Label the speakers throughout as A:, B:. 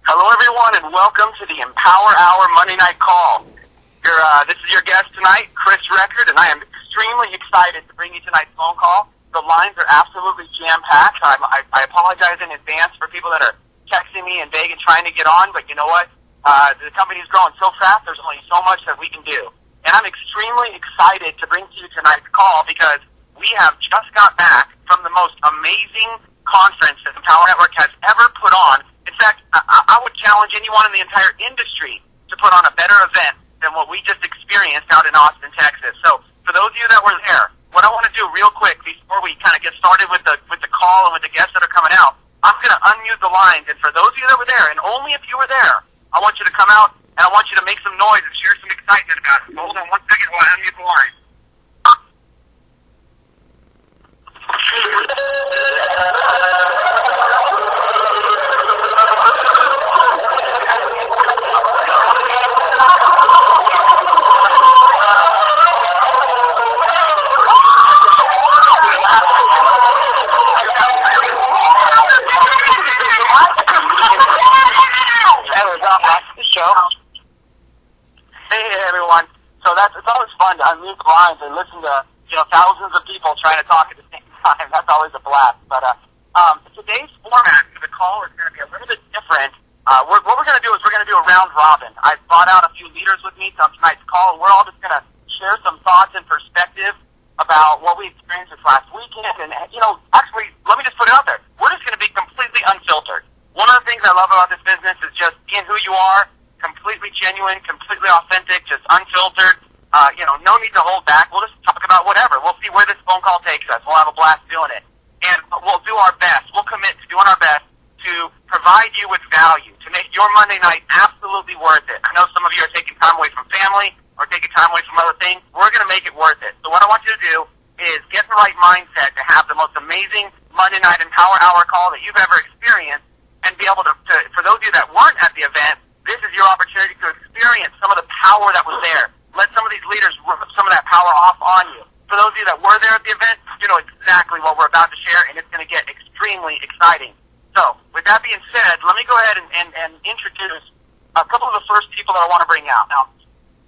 A: Hello, everyone, and welcome to the Empower Hour Monday Night Call. This is your guest tonight, Chris Record, and I am extremely excited to bring you tonight's phone call. The lines are absolutely jam-packed. I apologize in advance for people that are texting me and begging, trying to get on, but you know what? The company's growing so fast, there's only so much that we can do. And I'm extremely excited to bring to you tonight's call because we have just got back from the most amazing conference that Empower Network has ever put on. In fact, I would challenge anyone in the entire industry to put on a better event than what we just experienced out in Austin, Texas. So for those of you that were there, what I want to do real quick before we kind of get started with the call and with the guests that are coming out, I'm going to unmute the lines. And for those of you that were there, and only if you were there, I want you to come out and I want you to make some noise and share some excitement about it. So hold on one second while I unmute the line. Hey everyone. So it's always fun to unmute lines and listen to thousands of people trying to talk at the same time. That's always a blast. But today's format for the call is going to be a little bit different. What we're going to do is we're going to do a round robin. I've brought out a few leaders with me on tonight's call, and we're all just going to share some thoughts and perspective about what we experienced this last weekend. And actually, let me just put it out there. We're just going to be completely unfiltered. One of the things I love about this business is just being who you are, completely genuine, completely authentic, just unfiltered. No need to hold back. We'll just talk about whatever. We'll see where this phone call takes us. We'll have a blast doing it. And we'll do our best. We'll commit to doing our best to provide you with value, to make your Monday night absolutely worth it. I know some of you are taking time away from family or taking time away from other things. We're going to make it worth it. So what I want you to do is get the right mindset to have the most amazing Monday night Empower Hour call that you've ever experienced, and be able to, for those of you that weren't at the event, this is your opportunity to experience some of the power that was there. Let some of these leaders rip some of that power off on you. For those of you that were there at the event, you know exactly what we're about to share, and it's going to get extremely exciting. So, with that being said, let me go ahead and introduce a couple of the first people that I want to bring out. Now,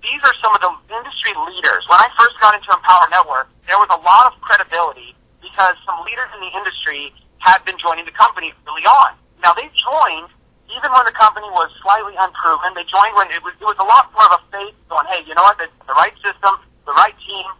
A: these are some of the industry leaders. When I first got into Empower Network, there was a lot of credibility because some leaders in the industry had been joining the company early on. Now, they joined even when the company was slightly unproven. They joined when it was a lot more of a faith going, hey, you know what, the right system, the right team,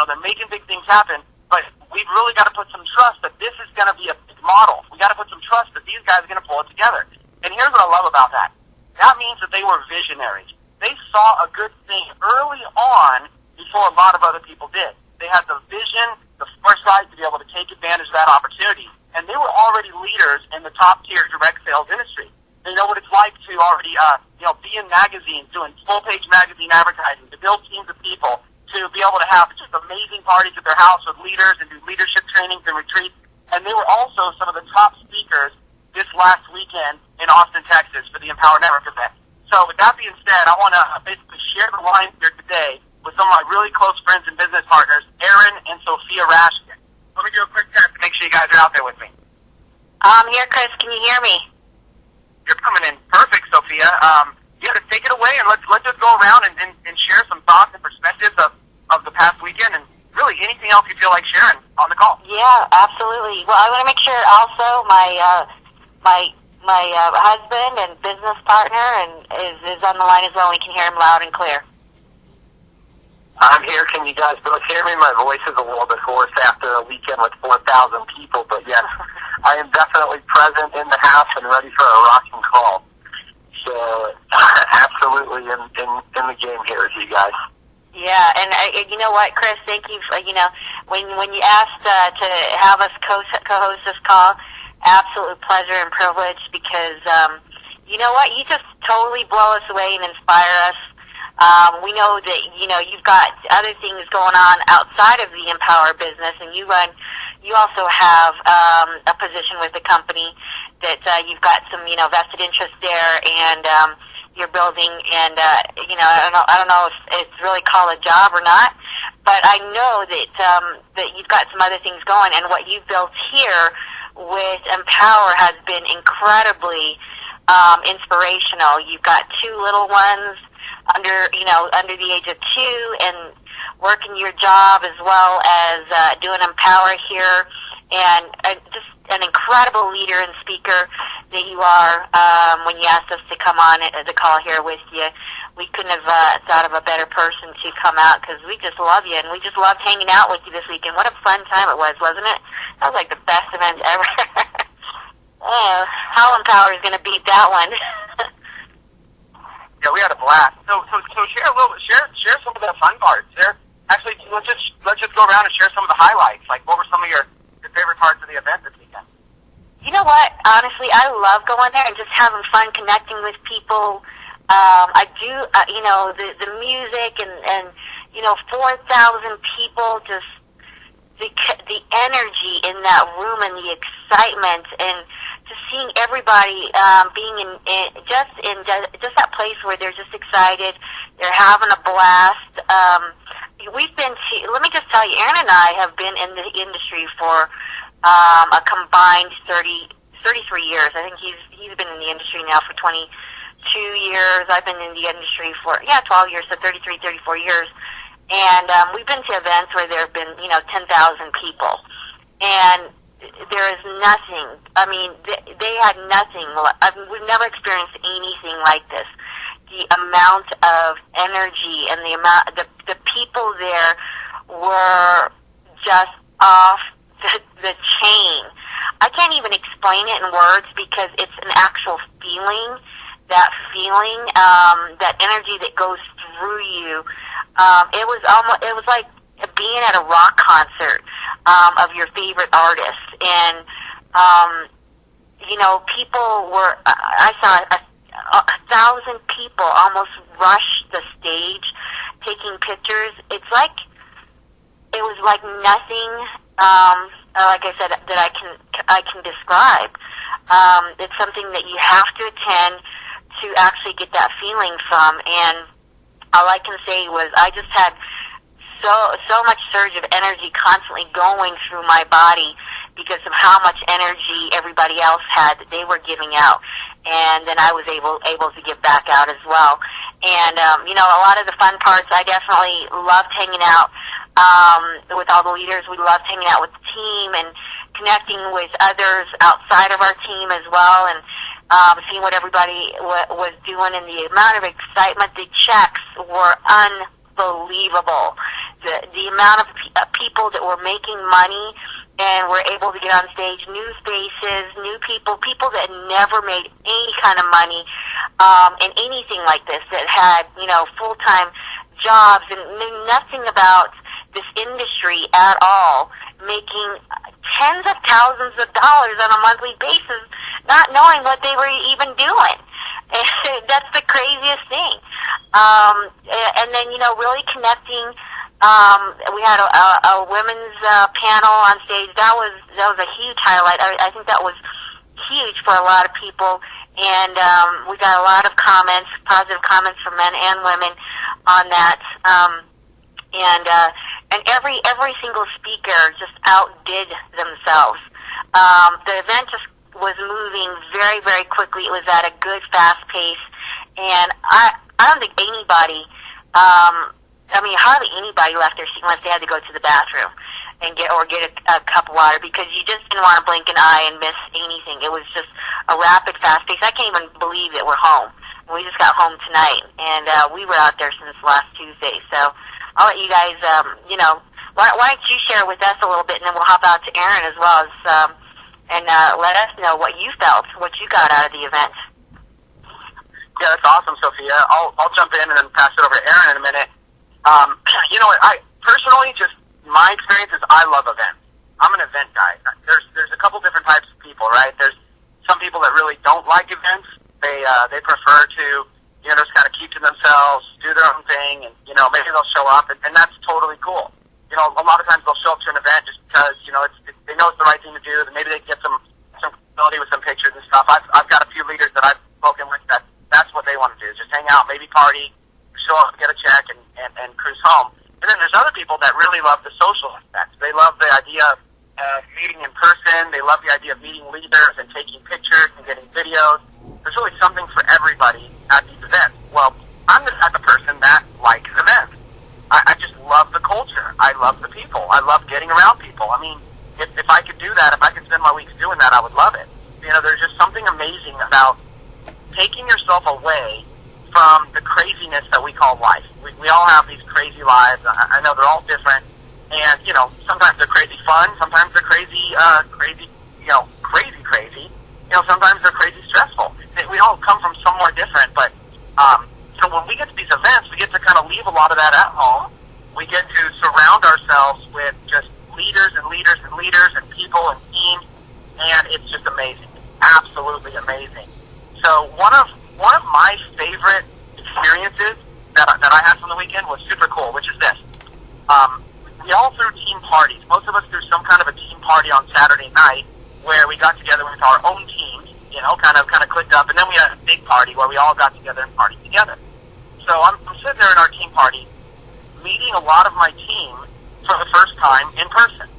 A: they're making big things happen, but we've really got to put some trust that this is going to be a big model. We got to put some trust that these guys are going to pull it together. And here's what I love about that. That means that they were visionaries. They saw a good thing early on before a lot of other people did. They had the vision, the foresight to be able to take advantage of that opportunity. And they were already leaders in the top-tier direct sales industry. They know what it's like to already, be in magazines, doing full-page magazine advertising, to build teams of people, to be able to have just amazing parties at their house with leaders and do leadership trainings and retreats. And they were also some of the top speakers this last weekend in Austin, Texas for the Empower Network event. So with that being said, I want to basically share the line here today with some of my really close friends and business partners, Aaron and Sophia Rashkin. Let me do a quick test to make sure you guys are out there with me.
B: I'm here, Chris. Can you hear me?
A: You're coming in perfect, Sophia. Just take it away, and let's just go around and share some thoughts and perspectives of the past weekend, and really anything else you feel like sharing on the call.
B: Yeah, absolutely. Well, I want to make sure also my husband and business partner is on the line as well. We can hear him loud and clear.
C: I'm here. Can you guys both hear me? My voice is a little bit hoarse after a weekend with 4,000 people, but yes, I am definitely present in the house and ready for a rocking call. So, absolutely in the game here with you guys.
B: Yeah, and you know what, Chris? Thank you. When you asked to have us co-host this call, absolute pleasure and privilege because you know what? You just totally blow us away and inspire us. We know that, you've got other things going on outside of the Empower business, and you also have a position with the company that you've got some, vested interest there, and you're building, and, I don't know if it's really called a job or not, but I know that you've got some other things going, and what you've built here with Empower has been incredibly inspirational. You've got 2 little ones under the age of 2, and working your job as well as doing Empower here, and just an incredible leader and speaker that you are. When you asked us to come on the call here with you, we couldn't have thought of a better person to come out, because we just love you, and we just loved hanging out with you this weekend. What a fun time it was, wasn't it? That was like the best event ever. Oh, how Empower is going to beat that one.
A: Yeah, we had a blast. So share a little bit. Share some of the fun parts. Actually, let's just go around and share some of the highlights. Like, what were some of your favorite parts of the event this weekend?
B: You know what? Honestly, I love going there and just having fun, connecting with people. I do, the music and 4,000 people, just the energy in that room and the excitement, and just seeing everybody being in just that place where they're just excited, they're having a blast. We've been to, let me just tell you, Aaron and I have been in the industry for a combined 33 years. I think he's been in the industry now for 22 years. I've been in the industry for 12 years, so 33, 34 years. And we've been to events where there have been 10,000 people, and there is nothing. I mean, they had nothing. We've never experienced anything like this. The amount of energy and the people there were just off the chain. I can't even explain it in words, because it's an actual feeling. That feeling, that energy that goes through you. It was like being at a rock concert of your favorite artist, and people were. I saw 1,000 people almost rush the stage, taking pictures. It was like nothing. Like I said, that I can describe. It's something that you have to attend to actually get that feeling from, and all I can say was I just had so much surge of energy constantly going through my body because of how much energy everybody else had that they were giving out, and then I was able to give back out as well. And a lot of the fun parts, I definitely loved hanging out with all the leaders. We loved hanging out with the team and connecting with others outside of our team as well, and seeing what everybody was doing, and the amount of excitement. The checks were unbelievable. The amount of people that were making money and were able to get on stage, new faces, new people that never made any kind of money in anything like this, that had, full-time jobs and knew nothing about this industry at all, making tens of thousands of dollars on a monthly basis, not knowing what they were even doing. That's the craziest thing. And then, really connecting. We had a women's panel on stage. That was a huge highlight. I think that was huge for a lot of people. And we got a lot of comments, positive comments from men and women on that. And every single speaker just outdid themselves. The event just was moving very, very quickly. It was at a good, fast pace, and I don't think anybody, hardly anybody left their seat unless they had to go to the bathroom and get a cup of water, because you just didn't want to blink an eye and miss anything. It was just a rapid, fast pace. I can't even believe that we're home. We just got home tonight, and we were out there since last Tuesday. So I'll let you guys, why don't you share with us a little bit, and then we'll hop out to Aaron as well as, and let us know what you felt, what you got out of the event.
A: Yeah, that's awesome, Sophia. I'll jump in and then pass it over to Aaron in a minute. I personally, just my experience is I love events. I'm an event guy. There's a couple different types of people, right? There's some people that really don't like events. They prefer to just kind of keep to themselves, do their own thing, and maybe they'll show up, and that's totally cool. A lot of times they'll show up to an event just because they know it's the right thing to do, and maybe they can get some credibility with some pictures and stuff. I've got a few leaders that I've spoken with that's what they want to do, just hang out, maybe party, show up, get a check, and cruise home. And then there's other people that really love the social aspects. They love the idea of meeting in person. They love the idea of meeting leaders and taking pictures and getting videos. There's really something for everybody at these events. Well, I'm the type of person that likes events. I just love the culture. I love the people. I love getting around people. I mean, if I could do that, if I could spend my weeks doing that, I would love it. You know, there's just something amazing about taking yourself away from the craziness that we call life. We all have these crazy lives. I know they're all different. And, you know, sometimes they're crazy fun. Sometimes they're crazy, crazy. You know, sometimes they're crazy stressful. We all come from somewhere different, but so when we get to these events, we get to kind of leave a lot of that at home. We get to surround ourselves with just leaders and leaders and leaders and people and teams, and it's just amazing. It's absolutely amazing. So one of my favorite experiences that I had from the weekend was super cool, which is this. We all threw team parties. Most of us threw some kind of a team party on Saturday night where we got together with our own teams, you know, kind of clicked up, and then we had a big party where we all got together and partied together. So I'm sitting there in our team party, meeting a lot of my team for the first time in person.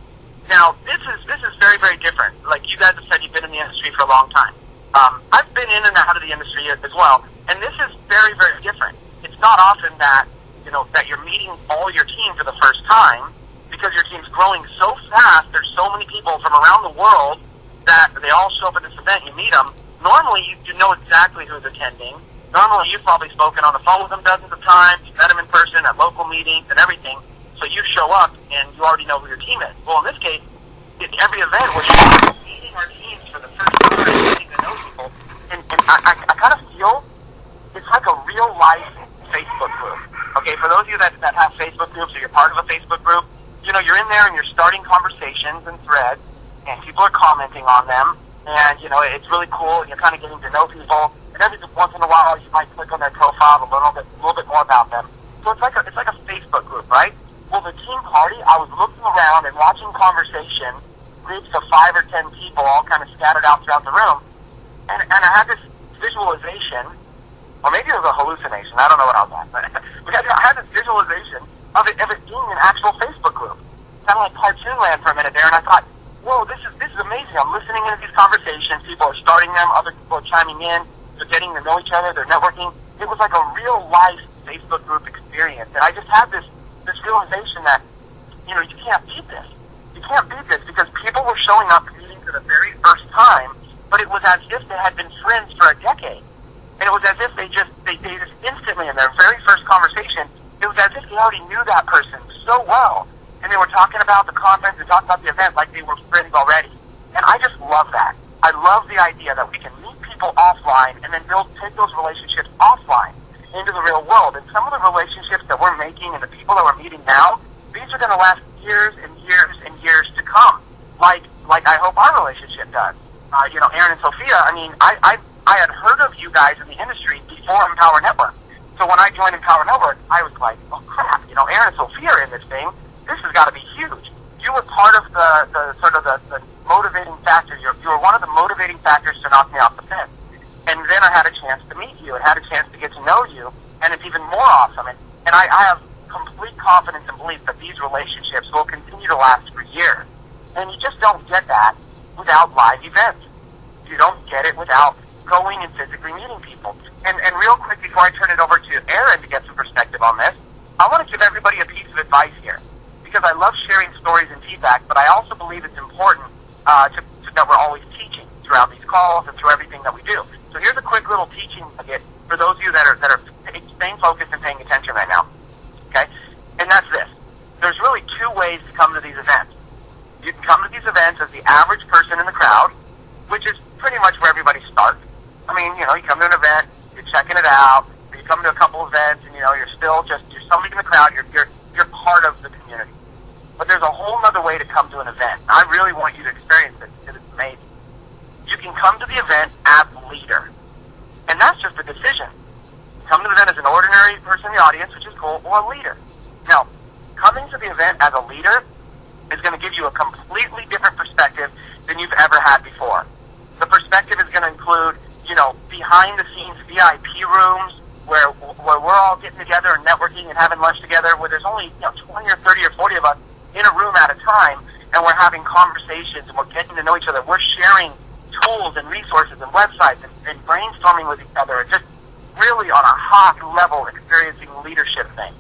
A: Now, this is very, very different. Like you guys have said, you've been in the industry for a long time. I've been in and out of the industry as well, and this is very, very different. It's not often that, you know, that you're meeting all your team for the first time because your team's growing so fast. There's so many people from around the world that they all show up at this event. You meet them. Normally, you know exactly who's attending. Normally, you've probably spoken on the phone with them dozens of times. You've met them in person at local meetings and everything. So you show up, and you already know who your team is. Well, in this case, every event was meeting our teams for the first time, getting to know people. And I kind of feel it's like a real-life Facebook group. Okay, for those of you that have Facebook groups or you're part of a Facebook group, you know, you're in there and you're starting conversations and threads, and people are commenting on them. And, you know, it's really cool. You're kind of getting to know people. And every once in a while, you might click on their profile a little bit more about them. So it's like a Facebook group, right? Well, the team party, I was looking around and watching conversation, groups of 5 or 10 people all kind of scattered out throughout the room. And I had this visualization, or maybe it was a hallucination. I don't know what I was at. But I had this visualization of it being an actual Facebook group. Kind of like Cartoon Land for a minute there. And I thought, whoa, this is amazing. I'm listening into these conversations. People are starting them. Other people are chiming in. They're getting to know each other. They're networking. It was like a real-life Facebook group experience. And I just had this realization that, you know, you can't beat this. You can't beat this because people were showing up and meeting for the very first time, but it was as if they had been friends for a decade. And it was as if they just instantly, in their very first conversation, it was as if they already knew that person so well. And they were talking about the conference and talking about the event like they were friends already. And I just love that. I love the idea that we can meet people offline and then take those relationships offline into the real world. And some of the relationships that we're making and the people that we're meeting now, these are going to last years and years and years to come. Like I hope our relationship does. You know, Aaron and Sophia, I mean, I had heard of you guys in the industry before Empower Network. So when I joined Empower Network, I was like, oh crap, you know, Aaron and Sophia are in this thing. This has got to be huge. You were part of the motivating factor. You were one of the motivating factors to knock me off the fence. And then I had a chance to meet you and had a chance to get to know you, and it's even more awesome. And I have complete confidence and belief that these relationships will continue to last for years. And you just don't get that without live events. You don't get it without going and physically meeting people. And real quick, before I turn it over to Aaron to get some perspective on this, I want to give everybody a piece of advice here. Because I love sharing stories and feedback, but I also believe it's important that we're always teaching throughout these calls and through everything that we do. So here's a quick little teaching nugget for those of you that are staying focused and paying attention right now. Okay? And that's this. There's really 2 ways to come to these events. You can come to these events as the average person in the crowd, which is pretty much where everybody starts. I mean, you know, you come to an event, you're checking it out, or you come to a couple events, and, you know, you're somebody in the crowd, you're part of the community. But there's a whole other way to come to an event. I really want you to experience this because it's amazing. You can come to the event as a leader. And that's just a decision. You come to the event as an ordinary person in the audience, which is cool, or a leader. Now, coming to the event as a leader is going to give you a completely different perspective than you've ever had before. The perspective is going to include, you know, behind-the-scenes VIP rooms where we're all getting together and networking and having lunch together, where there's only 20 or 30 or 40 of us in a room at a time, and we're having conversations and we're getting to know each other. We're sharing tools and resources and websites and brainstorming with each other and just really on a high level experiencing leadership thing.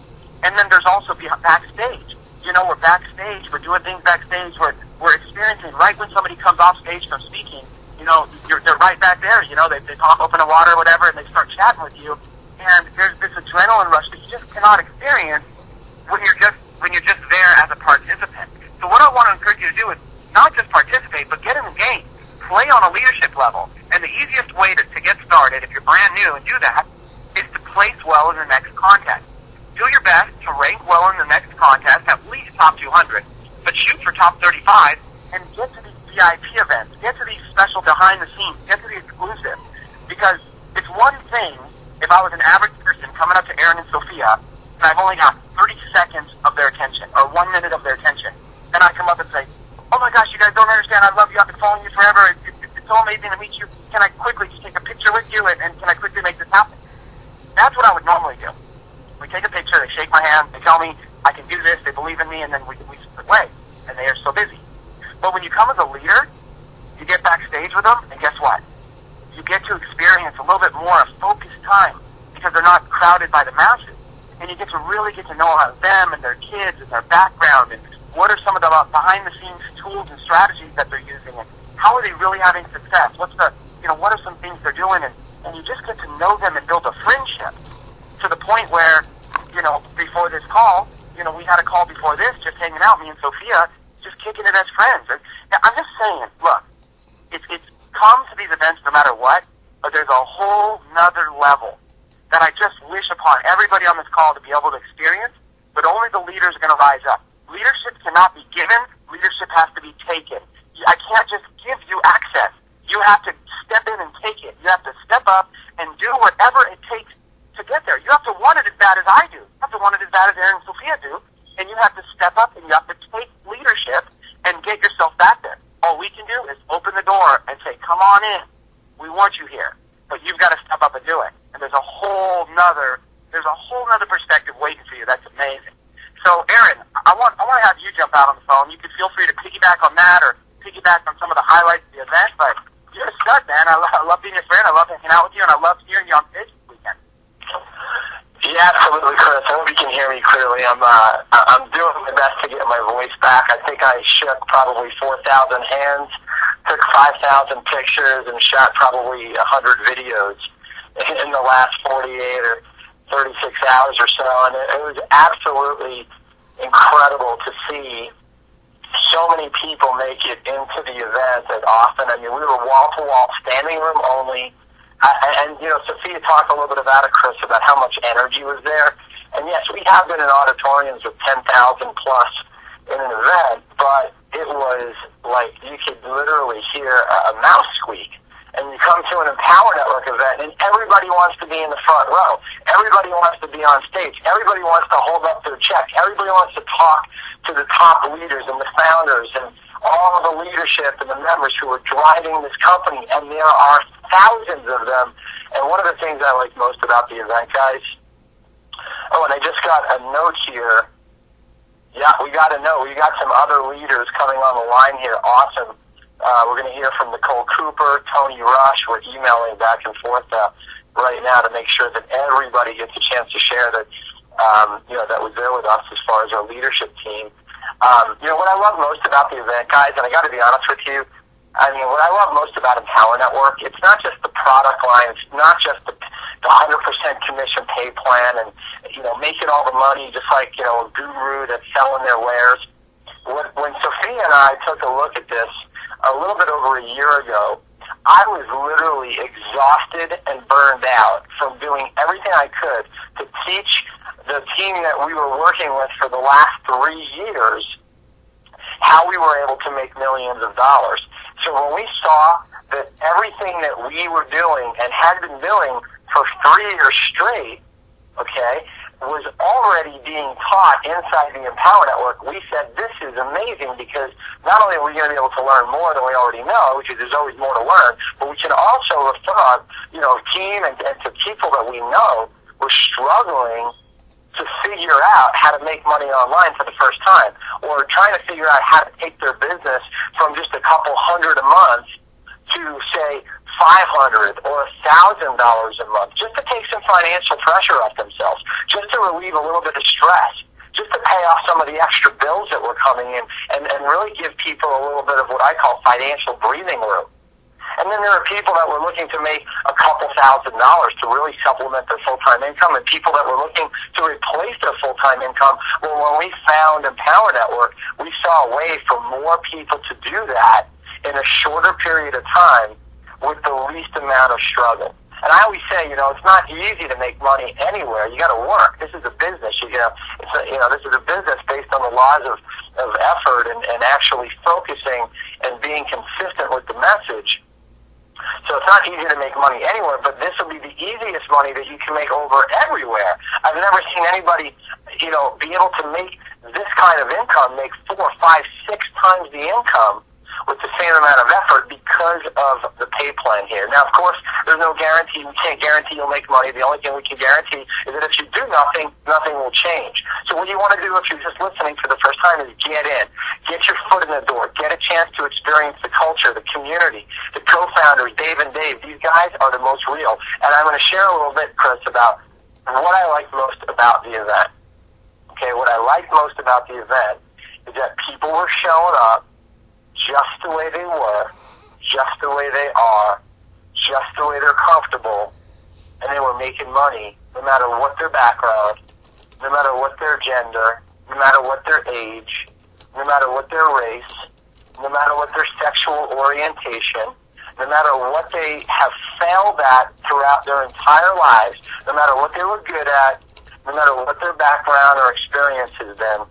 A: And then there's also backstage. You know, we're backstage, we're doing things backstage, we're experiencing right when somebody comes off stage from speaking, you know, they're right back there, you know, they pop open a water or whatever and they start chatting with you, and there's this adrenaline rush that you just cannot experience when you're just there as a participant. So what I want to encourage you to do is not just participate, but get in the game. Play on a leadership level. And the easiest way to get started, if you're brand new and do that, is to place well in the next contest. Do your best to rank well in the next contest, at least top 200, but shoot for top 35, and get to these VIP events, get to these special behind the scenes, get to the exclusive. Because it's one thing if I was an average person coming up to Aaron and Sophia, and I've only got 30 seconds of their attention, or 1 minute of their attention, and I come up and say, oh my gosh, you guys don't understand, I love you, I've been following you forever, it's so amazing to meet you, can I quickly just take a picture with you, and can I quickly make this happen? That's what I would normally do. We take a picture, they shake my hand, they tell me I can do this, they believe in me, and then we split ways, and they are so busy. But when you come as a leader, you get backstage with them, and guess what? You get to experience a little bit more of focused time, because they're not crowded by the masses. And you get to really get to know them and their kids and their background, and what are some of the behind-the-scenes tools and strategies that they're using, and how are they really having success? What are some things they're doing, and you just get to know them and build a friendship to the point where, you know, before this call, you know, we had a call before this, just hanging out, me and Sophia, just kicking it as friends. And I'm just saying, look, it's come to these events no matter what, but there's a whole nother level that I just wish upon everybody on this call to be able to experience, but only the leaders are going to rise up. Leadership cannot be given. Leadership has to be taken. I can't just give you access. You have to step in and take it. You have to step up and do whatever it takes to get there. You have to want it as bad as I do. You have to want it as bad as Aaron and Sophia do, and you have to step up and you have to take leadership and get yourself back there. All we can do is open the door and say, come on in. We want you here. But you've got to step up and do it. And there's a whole nother perspective waiting for you. That's amazing. So, Aaron, I want to have you jump out on the phone. You can feel free to piggyback on that or piggyback on some of the highlights of the event, but you're a stud, man. I love being your friend. I love hanging out with you, and I love hearing you on stage this weekend.
C: Yeah, absolutely, Chris. I hope you can hear me clearly. I'm doing my best to get my voice back. I think I shook probably 4,000 hands, took 5,000 pictures, and shot probably 100 videos in the last 48 or 36 hours or so, and it was absolutely incredible to see so many people make it into the event as often. I mean, we were wall-to-wall, standing room only, and, you know, Sophia talked a little bit about it, Chris, about how much energy was there, and yes, we have been in auditoriums with 10,000 plus in an event, but it was like you could literally hear a mouse squeak. And you come to an Empower Network event, and everybody wants to be in the front row. Everybody wants to be on stage. Everybody wants to hold up their check. Everybody wants to talk to the top leaders and the founders and all of the leadership and the members who are driving this company, and there are thousands of them. And one of the things I like most about the event, guys, and I just got a note here. Yeah, we got a note. We got some other leaders coming on the line here. Awesome. We're going to hear from Nicole Cooper, Tony Rush. We're emailing back and forth right now to make sure that everybody gets a chance to share that, that was there with us as far as our leadership team. What I love most about the event, guys, and I got to be honest with you, I mean, what I love most about Empower Network, it's not just the product line, it's not just the 100% commission pay plan and, making all the money just like, a guru that's selling their wares. When Sophia and I took a look at this, a little bit over a year ago, I was literally exhausted and burned out from doing everything I could to teach the team that we were working with for the last 3 years how we were able to make millions of dollars. So when we saw that everything that we were doing and had been doing for 3 years straight, was already being taught inside the Empower Network, we said, this is amazing because not only are we going to be able to learn more than we already know, which is there's always more to learn, but we can also refer our, team and to people that we know were struggling to figure out how to make money online for the first time, or trying to figure out how to take their business from just a couple hundred a month to, say, $500 or $1,000 a month, just to take some financial pressure off themselves, just to relieve a little bit of stress, just to pay off some of the extra bills that were coming in, and really give people a little bit of what I call financial breathing room. And then there are people that were looking to make a couple $1,000s to really supplement their full-time income, and people that were looking to replace their full-time income. Well, when we found Empower Network, we saw a way for more people to do that in a shorter period of time with the least amount of struggle. And I always say, it's not easy to make money anywhere. You got to work. This is a business. This is a business based on the laws of effort and actually focusing and being consistent with the message. So it's not easy to make money anywhere, but this will be the easiest money that you can make over everywhere. I've never seen anybody, be able to make this kind of income, make 4, 5, 6 times the income with the same amount of effort because of the pay plan here. Now, of course, there's no guarantee. We can't guarantee you'll make money. The only thing we can guarantee is that if you do nothing, nothing will change. So what you want to do if you're just listening for the first time is get in. Get your foot in the door. Get a chance to experience the culture, the community, the co-founders, Dave and Dave. These guys are the most real. And I'm going to share a little bit, Chris, about what I like most about the event. Okay, what I like most about the event is that people were showing up just the way they were, just the way they are, just the way they're comfortable, and they were making money no matter what their background, no matter what their gender, no matter what their age, no matter what their race, no matter what their sexual orientation, no matter what they have failed at throughout their entire lives, no matter what they were good at, no matter what their background or experience has been.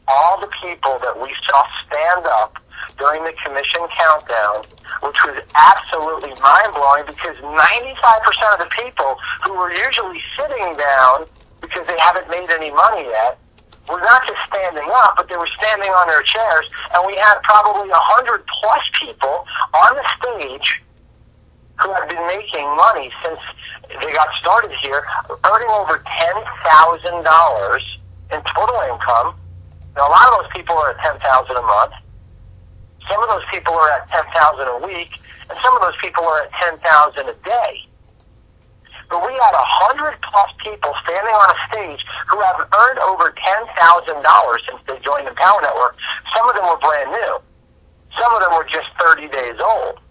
C: All the people that we saw stand up during the commission countdown, which was absolutely mind-blowing because 95% of the people who were usually sitting down because they haven't made any money yet were not just standing up, but they were standing on their chairs, and we had probably 100-plus people on the stage who have been making money since they got started here, earning over $10,000 in total income. Now, a lot of those people are at $10,000 a month. Some of those people are at $10,000 a week, and some of those people are at $10,000 a day. But we had 100-plus people standing on a stage who have earned over $10,000 since they joined Empower Network. Some of them were brand new. Some of them were just 30 days old.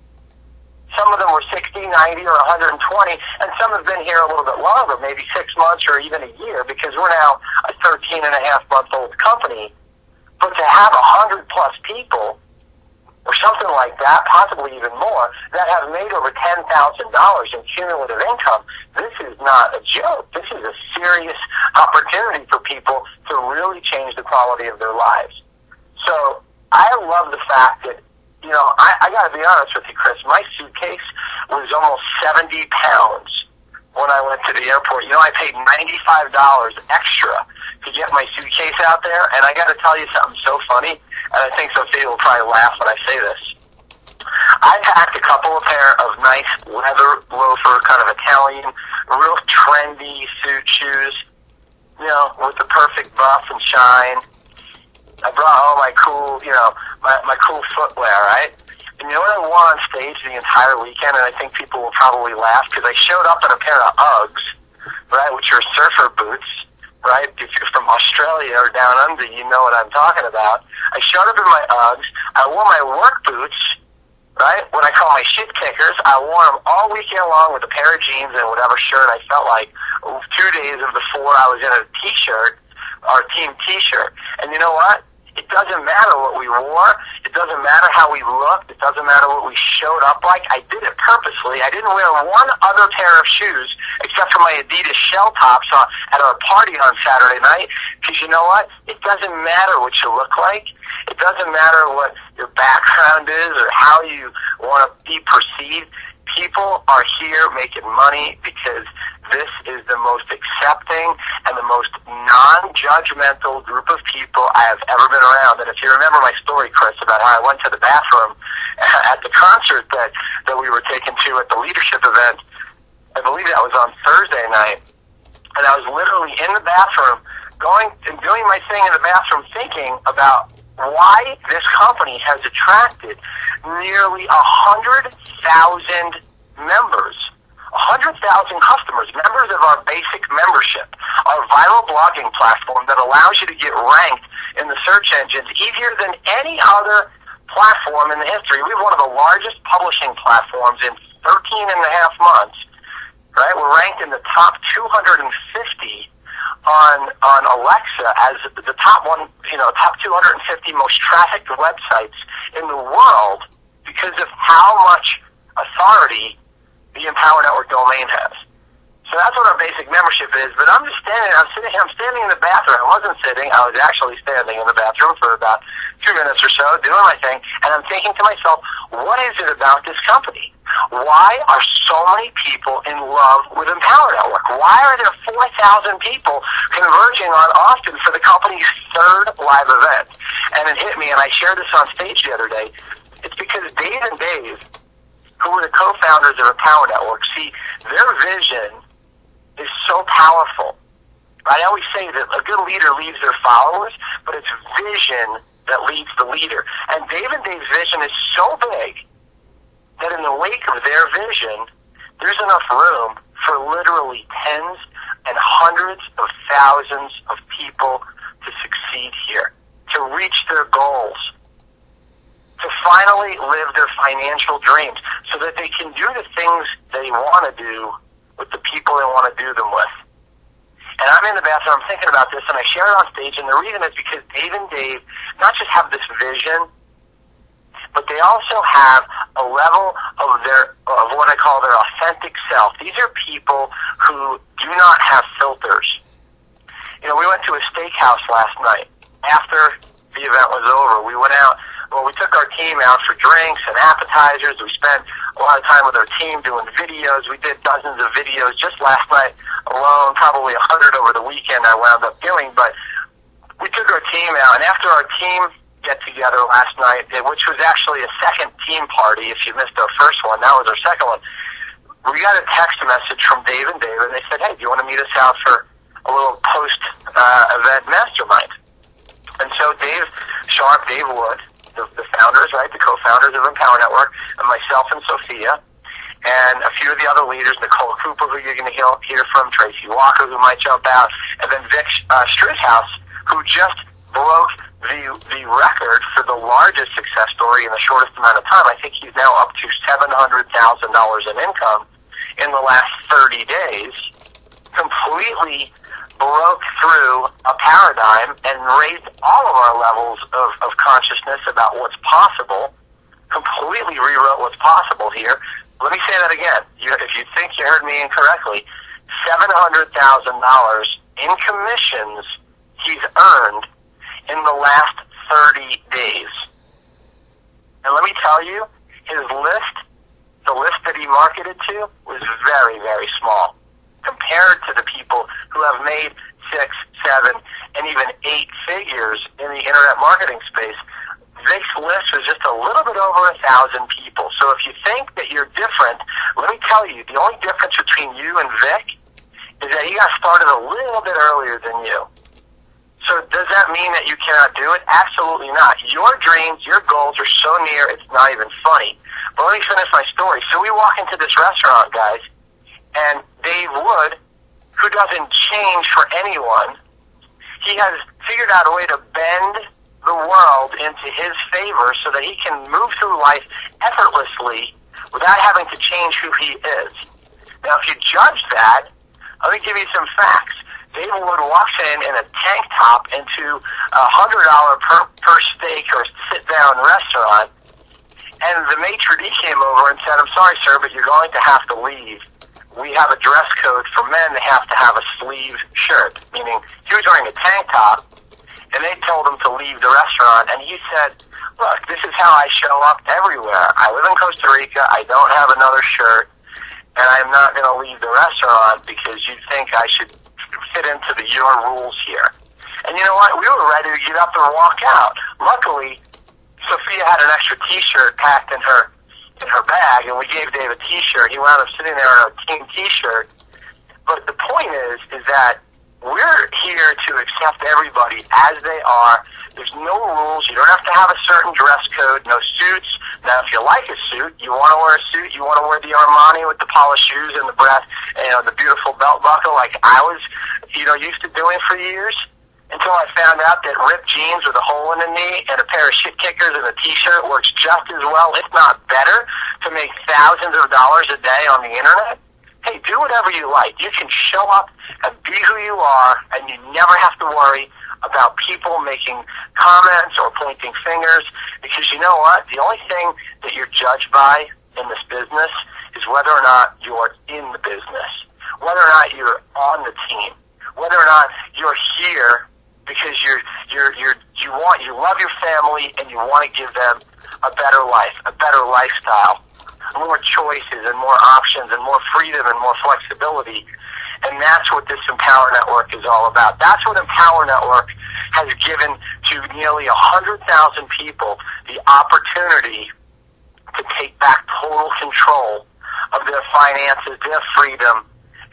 C: Some of them were 60, 90, or 120, and some have been here a little bit longer, maybe 6 months or even a year, because we're now a 13-and-a-half-month-old company. But to have 100-plus people, or something like that, possibly even more, that have made over $10,000 in cumulative income, this is not a joke. This is a serious opportunity for people to really change the quality of their lives. So I love the fact that, I got to be honest with you, Chris, my suitcase was almost 70 pounds when I went to the airport. I paid $95 extra to get my suitcase out there, and I got to tell you something so funny, and I think Sophia will probably laugh when I say this. I packed a couple of pair of nice leather loafer, kind of Italian, real trendy suit shoes, with the perfect buff and shine. I brought home my cool, my cool footwear, right? And you know what I wore on stage the entire weekend, and I think people will probably laugh, because I showed up in a pair of Uggs, right, which are surfer boots, right? If you're from Australia or down under, you know what I'm talking about. I showed up in my Uggs. I wore my work boots, right, what I call my shit kickers. I wore them all weekend long with a pair of jeans and whatever shirt I felt like. 2 days of the 4, I was in a T-shirt, our team T-shirt. And you know what? It doesn't matter what we wore. It doesn't matter how we looked. It doesn't matter what we showed up like. I did it purposely. I didn't wear one other pair of shoes except for my Adidas shell tops at our party on Saturday night. Because you know what? It doesn't matter what you look like. It doesn't matter what your background is or how you want to be perceived. People are here making money because this is the most accepting and the most non-judgmental group of people I have ever been around. And if you remember my story, Chris, about how I went to the bathroom at the concert that we were taken to at the leadership event, I believe that was on Thursday night, and I was literally in the bathroom going and doing my thing in the bathroom thinking about why this company has attracted nearly 100,000 members. 100,000 customers, members of our basic membership, our viral blogging platform that allows you to get ranked in the search engines easier than any other platform in the history. We have one of the largest publishing platforms in 13 and a half months, right? We're ranked in the top 250 on Alexa as the top 250 most trafficked websites in the world because of how much authority the Empower Network domain has. So that's what our basic membership is. But I'm standing in the bathroom. I wasn't sitting. I was actually standing in the bathroom for about 2 minutes or so, doing my thing. And I'm thinking to myself, what is it about this company? Why are so many people in love with Empower Network? Why are there 4,000 people converging on Austin for the company's third live event? And it hit me, and I shared this on stage the other day. It's because Dave and Dave, who were the co-founders of Empower Network, see, their vision is so powerful. I always say that a good leader leads their followers, but it's vision that leads the leader. And Dave and Dave's vision is so big that in the wake of their vision, there's enough room for literally tens and hundreds of thousands of people to succeed here, to reach their goals, to finally live their financial dreams so that they can do the things they want to do with the people they want to do them with. And I'm in the bathroom, I'm thinking about this, and I share it on stage, and the reason is because Dave and Dave not just have this vision, but they also have a level of what I call their authentic self. These are people who do not have filters. You know, we went to a steakhouse last night. After the event was over, we went out. Well, we took our team out for drinks and appetizers. We spent a lot of time with our team doing videos. We did dozens of videos just last night alone, probably 100 over the weekend I wound up doing. But we took our team out, and after our team get-together last night, which was actually a second team party, if you missed our first one, that was our second one, we got a text message from Dave and Dave, and they said, hey, do you want to meet us out for a little post-event mastermind? And so Dave Sharp, Dave Wood, the founders, right, the co-founders of Empower Network, and myself and Sophia, and a few of the other leaders, Nicole Cooper, who you're going to hear from, Tracy Walker, who might jump out, and then Vic Struthouse, who just broke the record for the largest success story in the shortest amount of time. I think he's now up to $700,000 in income in the last 30 days, completely broke through a paradigm and raised all of our levels of consciousness about what's possible, completely rewrote what's possible here. Let me say that again. If you think you heard me incorrectly, $700,000 in commissions he's earned in the last 30 days. And let me tell you, his list, the list that he marketed to, was very, very small compared to the people who have made 6, 7, and even 8 figures in the internet marketing space. Vic's list was just a little bit over 1,000 people. So if you think that you're different, let me tell you, the only difference between you and Vic is that he got started a little bit earlier than you. So does that mean that you cannot do it? Absolutely not. Your dreams, your goals are so near, it's not even funny. But let me finish my story. So we walk into this restaurant, guys, and Dave Wood, who doesn't change for anyone, he has figured out a way to bend the world into his favor so that he can move through life effortlessly without having to change who he is. Now, if you judge that, let me give you some facts. Dave Wood walks in a tank top into a $100 per steak or sit-down restaurant, and the maitre d' came over and said, I'm sorry, sir, but you're going to have to leave. We have a dress code for men. They have to have a sleeve shirt, meaning he was wearing a tank top, and they told him to leave the restaurant, and he said, look, this is how I show up everywhere. I live in Costa Rica. I don't have another shirt, and I'm not going to leave the restaurant because you think I should fit into your rules here. And you know what? We were ready to get up and walk out. Luckily, Sophia had an extra T-shirt packed in her bag, and we gave Dave a T-shirt. He wound up sitting there in a team T-shirt. But the point is that we're here to accept everybody as they are. There's no rules. You don't have to have a certain dress code, no suits, Now, if you like a suit, you want to wear a suit, you want to wear the Armani with the polished shoes and the beautiful belt buckle like I was, used to doing for years, until I found out that ripped jeans with a hole in the knee and a pair of shit kickers and a T-shirt works just as well, if not better, to make thousands of dollars a day on the internet. Hey, do whatever you like. You can show up and be who you are, and you never have to worry about people making comments or pointing fingers, because you know what? The only thing that you're judged by in this business is whether or not you're in the business, whether or not you're on the team, whether or not you're here because you love your family and you want to give them a better life, a better lifestyle, more choices and more options and more freedom and more flexibility. And that's what this Empower Network is all about. That's what Empower Network has given to nearly 100,000 people the opportunity to take back total control of their finances, their freedom,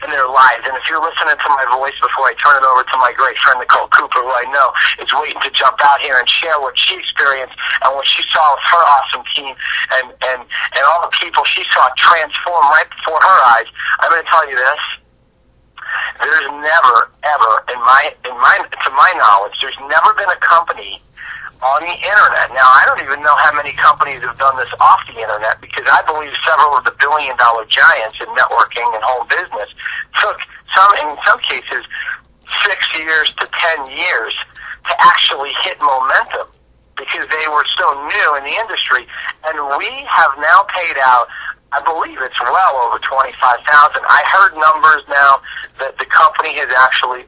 C: and their lives. And if you're listening to my voice before I turn it over to my great friend Nicole Cooper, who I know is waiting to jump out here and share what she experienced and what she saw with her awesome team and all the people she saw transform right before her eyes, I'm going to tell you this. There's never, ever, to my knowledge, there's never been a company on the internet. Now, I don't even know how many companies have done this off the internet, because I believe several of the billion-dollar giants in networking and home business took in some cases 6 years to 10 years to actually hit momentum, because they were so new in the industry. And we have now paid out, I believe it's well over 25,000. I heard numbers now that the company has actually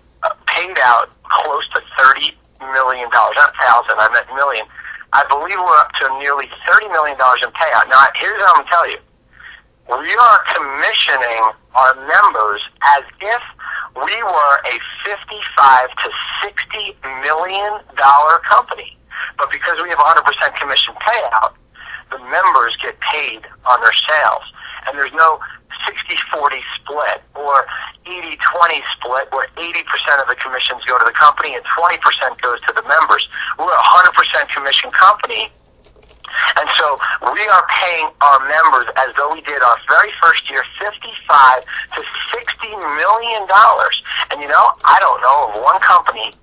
C: paid out close to $30 million, not thousand, I meant million. I believe we're up to nearly $30 million in payout. Now, here's what I'm going to tell you. We are commissioning our members as if we were a $55 to $60 million company. But because we have 100% commission payout, the members get paid on their sales. And there's no 60-40 split or 80-20 split where 80% of the commissions go to the company and 20% goes to the members. We're a 100% commission company. And so we are paying our members as though we did our very first year $55 to $60 million. And I don't know of one company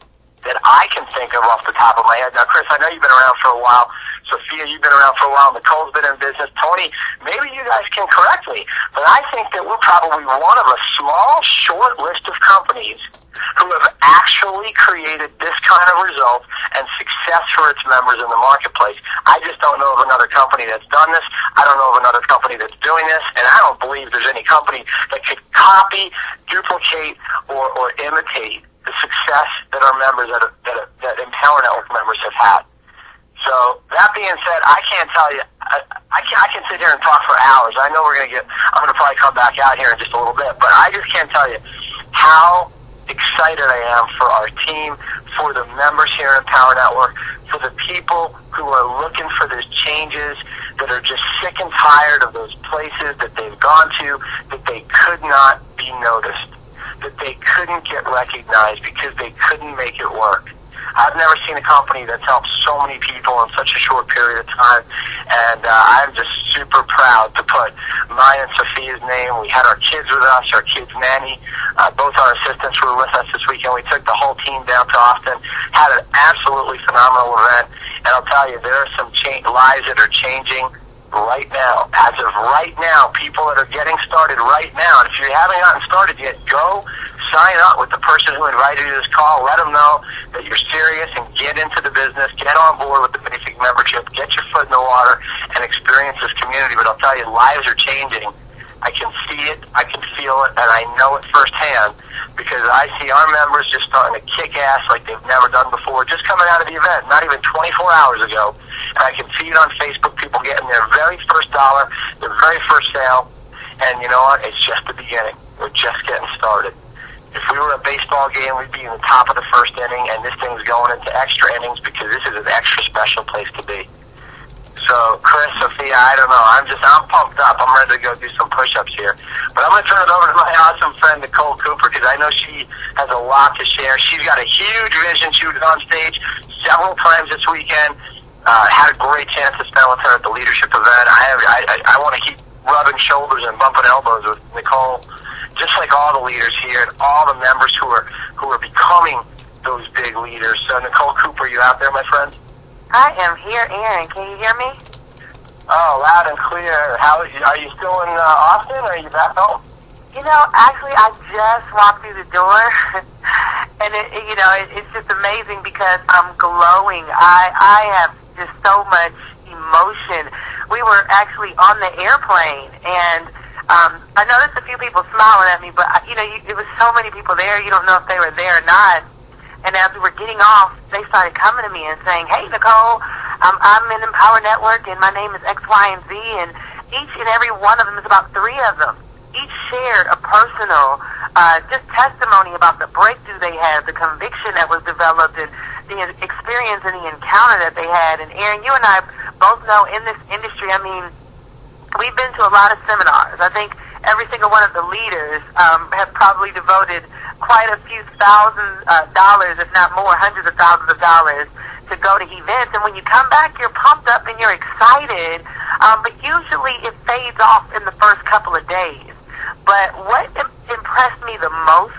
C: that I can think of off the top of my head. Now, Chris, I know you've been around for a while. Sophia, you've been around for a while. Nicole's been in business. Tony, maybe you guys can correct me, but I think that we're probably one of a small, short list of companies who have actually created this kind of result and success for its members in the marketplace. I just don't know of another company that's done this. I don't know of another company that's doing this, and I don't believe there's any company that could copy, duplicate, or imitate the success that our members, that Empower Network members have had. So that being said, I can't tell you. I can sit here and talk for hours. I know I'm going to probably come back out here in just a little bit, but I just can't tell you how excited I am for our team, for the members here at Empower Network, for the people who are looking for those changes, that are just sick and tired of those places that they've gone to, that they could not be noticed, that they couldn't get recognized because they couldn't make it work. I've never seen a company that's helped so many people in such a short period of time, and I'm just super proud to put Maya and Sophia's name. We had our kids with us, our kids' nanny. Both our assistants were with us this weekend. We took the whole team down to Austin, had an absolutely phenomenal event, and I'll tell you, there are some lives that are changing right now. As of right now, people that are getting started right now, and if you haven't gotten started yet, go sign up with the person who invited you to this call. Let them know that you're serious and get into the business. Get on board with the basic membership. Get your foot in the water and experience this community. But I'll tell you, lives are changing. I can see it, I can feel it, and I know it firsthand because I see our members just starting to kick ass like they've never done before, just coming out of the event, not even 24 hours ago. And I can see it on Facebook, people getting their very first dollar, their very first sale, and you know what? It's just the beginning. We're just getting started. If we were a baseball game, we'd be in the top of the first inning, and this thing's going into extra innings because this is an extra special place to be. So, Chris, Sophia, I don't know. I'm pumped up. I'm ready to go do some push-ups here. But I'm going to turn it over to my awesome friend, Nicole Cooper, because I know she has a lot to share. She's got a huge vision. She was on stage several times this weekend. Had a great chance to spend with her at the leadership event. I want to keep rubbing shoulders and bumping elbows with Nicole, just like all the leaders here and all the members who are becoming those big leaders. So, Nicole Cooper, you out there, my friend?
B: I am here, Aaron. Can you hear me?
C: Oh, loud and clear. Are you still in Austin, or are you back home?
B: You know, actually, I just walked through the door, and it's just amazing because I'm glowing. I have just so much emotion. We were actually on the airplane, and I noticed a few people smiling at me, but it was so many people there. You don't know if they were there or not. And as we were getting off, they started coming to me and saying, "Hey, Nicole, I'm in Empower Network, and my name is X, Y, and Z." And each and every one of them, is about 3 of them, each shared a personal just testimony about the breakthrough they had, the conviction that was developed, and the experience and the encounter that they had. And Aaron, you and I both know in this industry, I mean, we've been to a lot of seminars. I think every single one of the leaders have probably devoted quite a few $1,000s, if not more, hundreds of thousands of dollars to go to events. And when you come back, you're pumped up and you're excited, but usually it fades off in the first couple of days. But what impressed me the most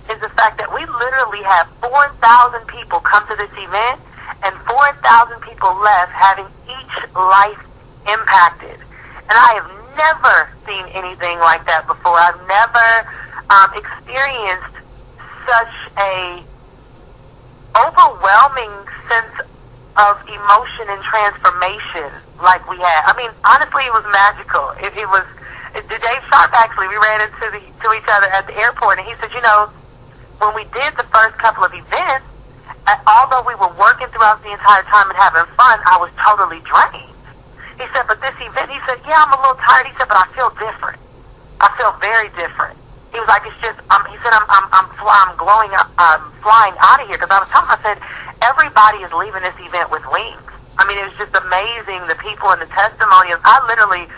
B: is the fact that we literally have 4,000 people come to this event and 4,000 people left having each life impacted. And I have never seen anything like that before. I've never experienced such a overwhelming sense of emotion and transformation like we had. I mean, honestly, it was magical. Dave Sharp, actually, we ran into each other at the airport, and he said, when we did the first couple of events, although we were working throughout the entire time and having fun, I was totally drained. He said, but this event, he said, yeah, I'm a little tired. He said, but I feel different. I feel very different. He was like, it's just, he said, I'm glowing, flying out of here. Because I was telling him, I said, everybody is leaving this event with wings. I mean, it was just amazing, the people and the testimonials. I literally,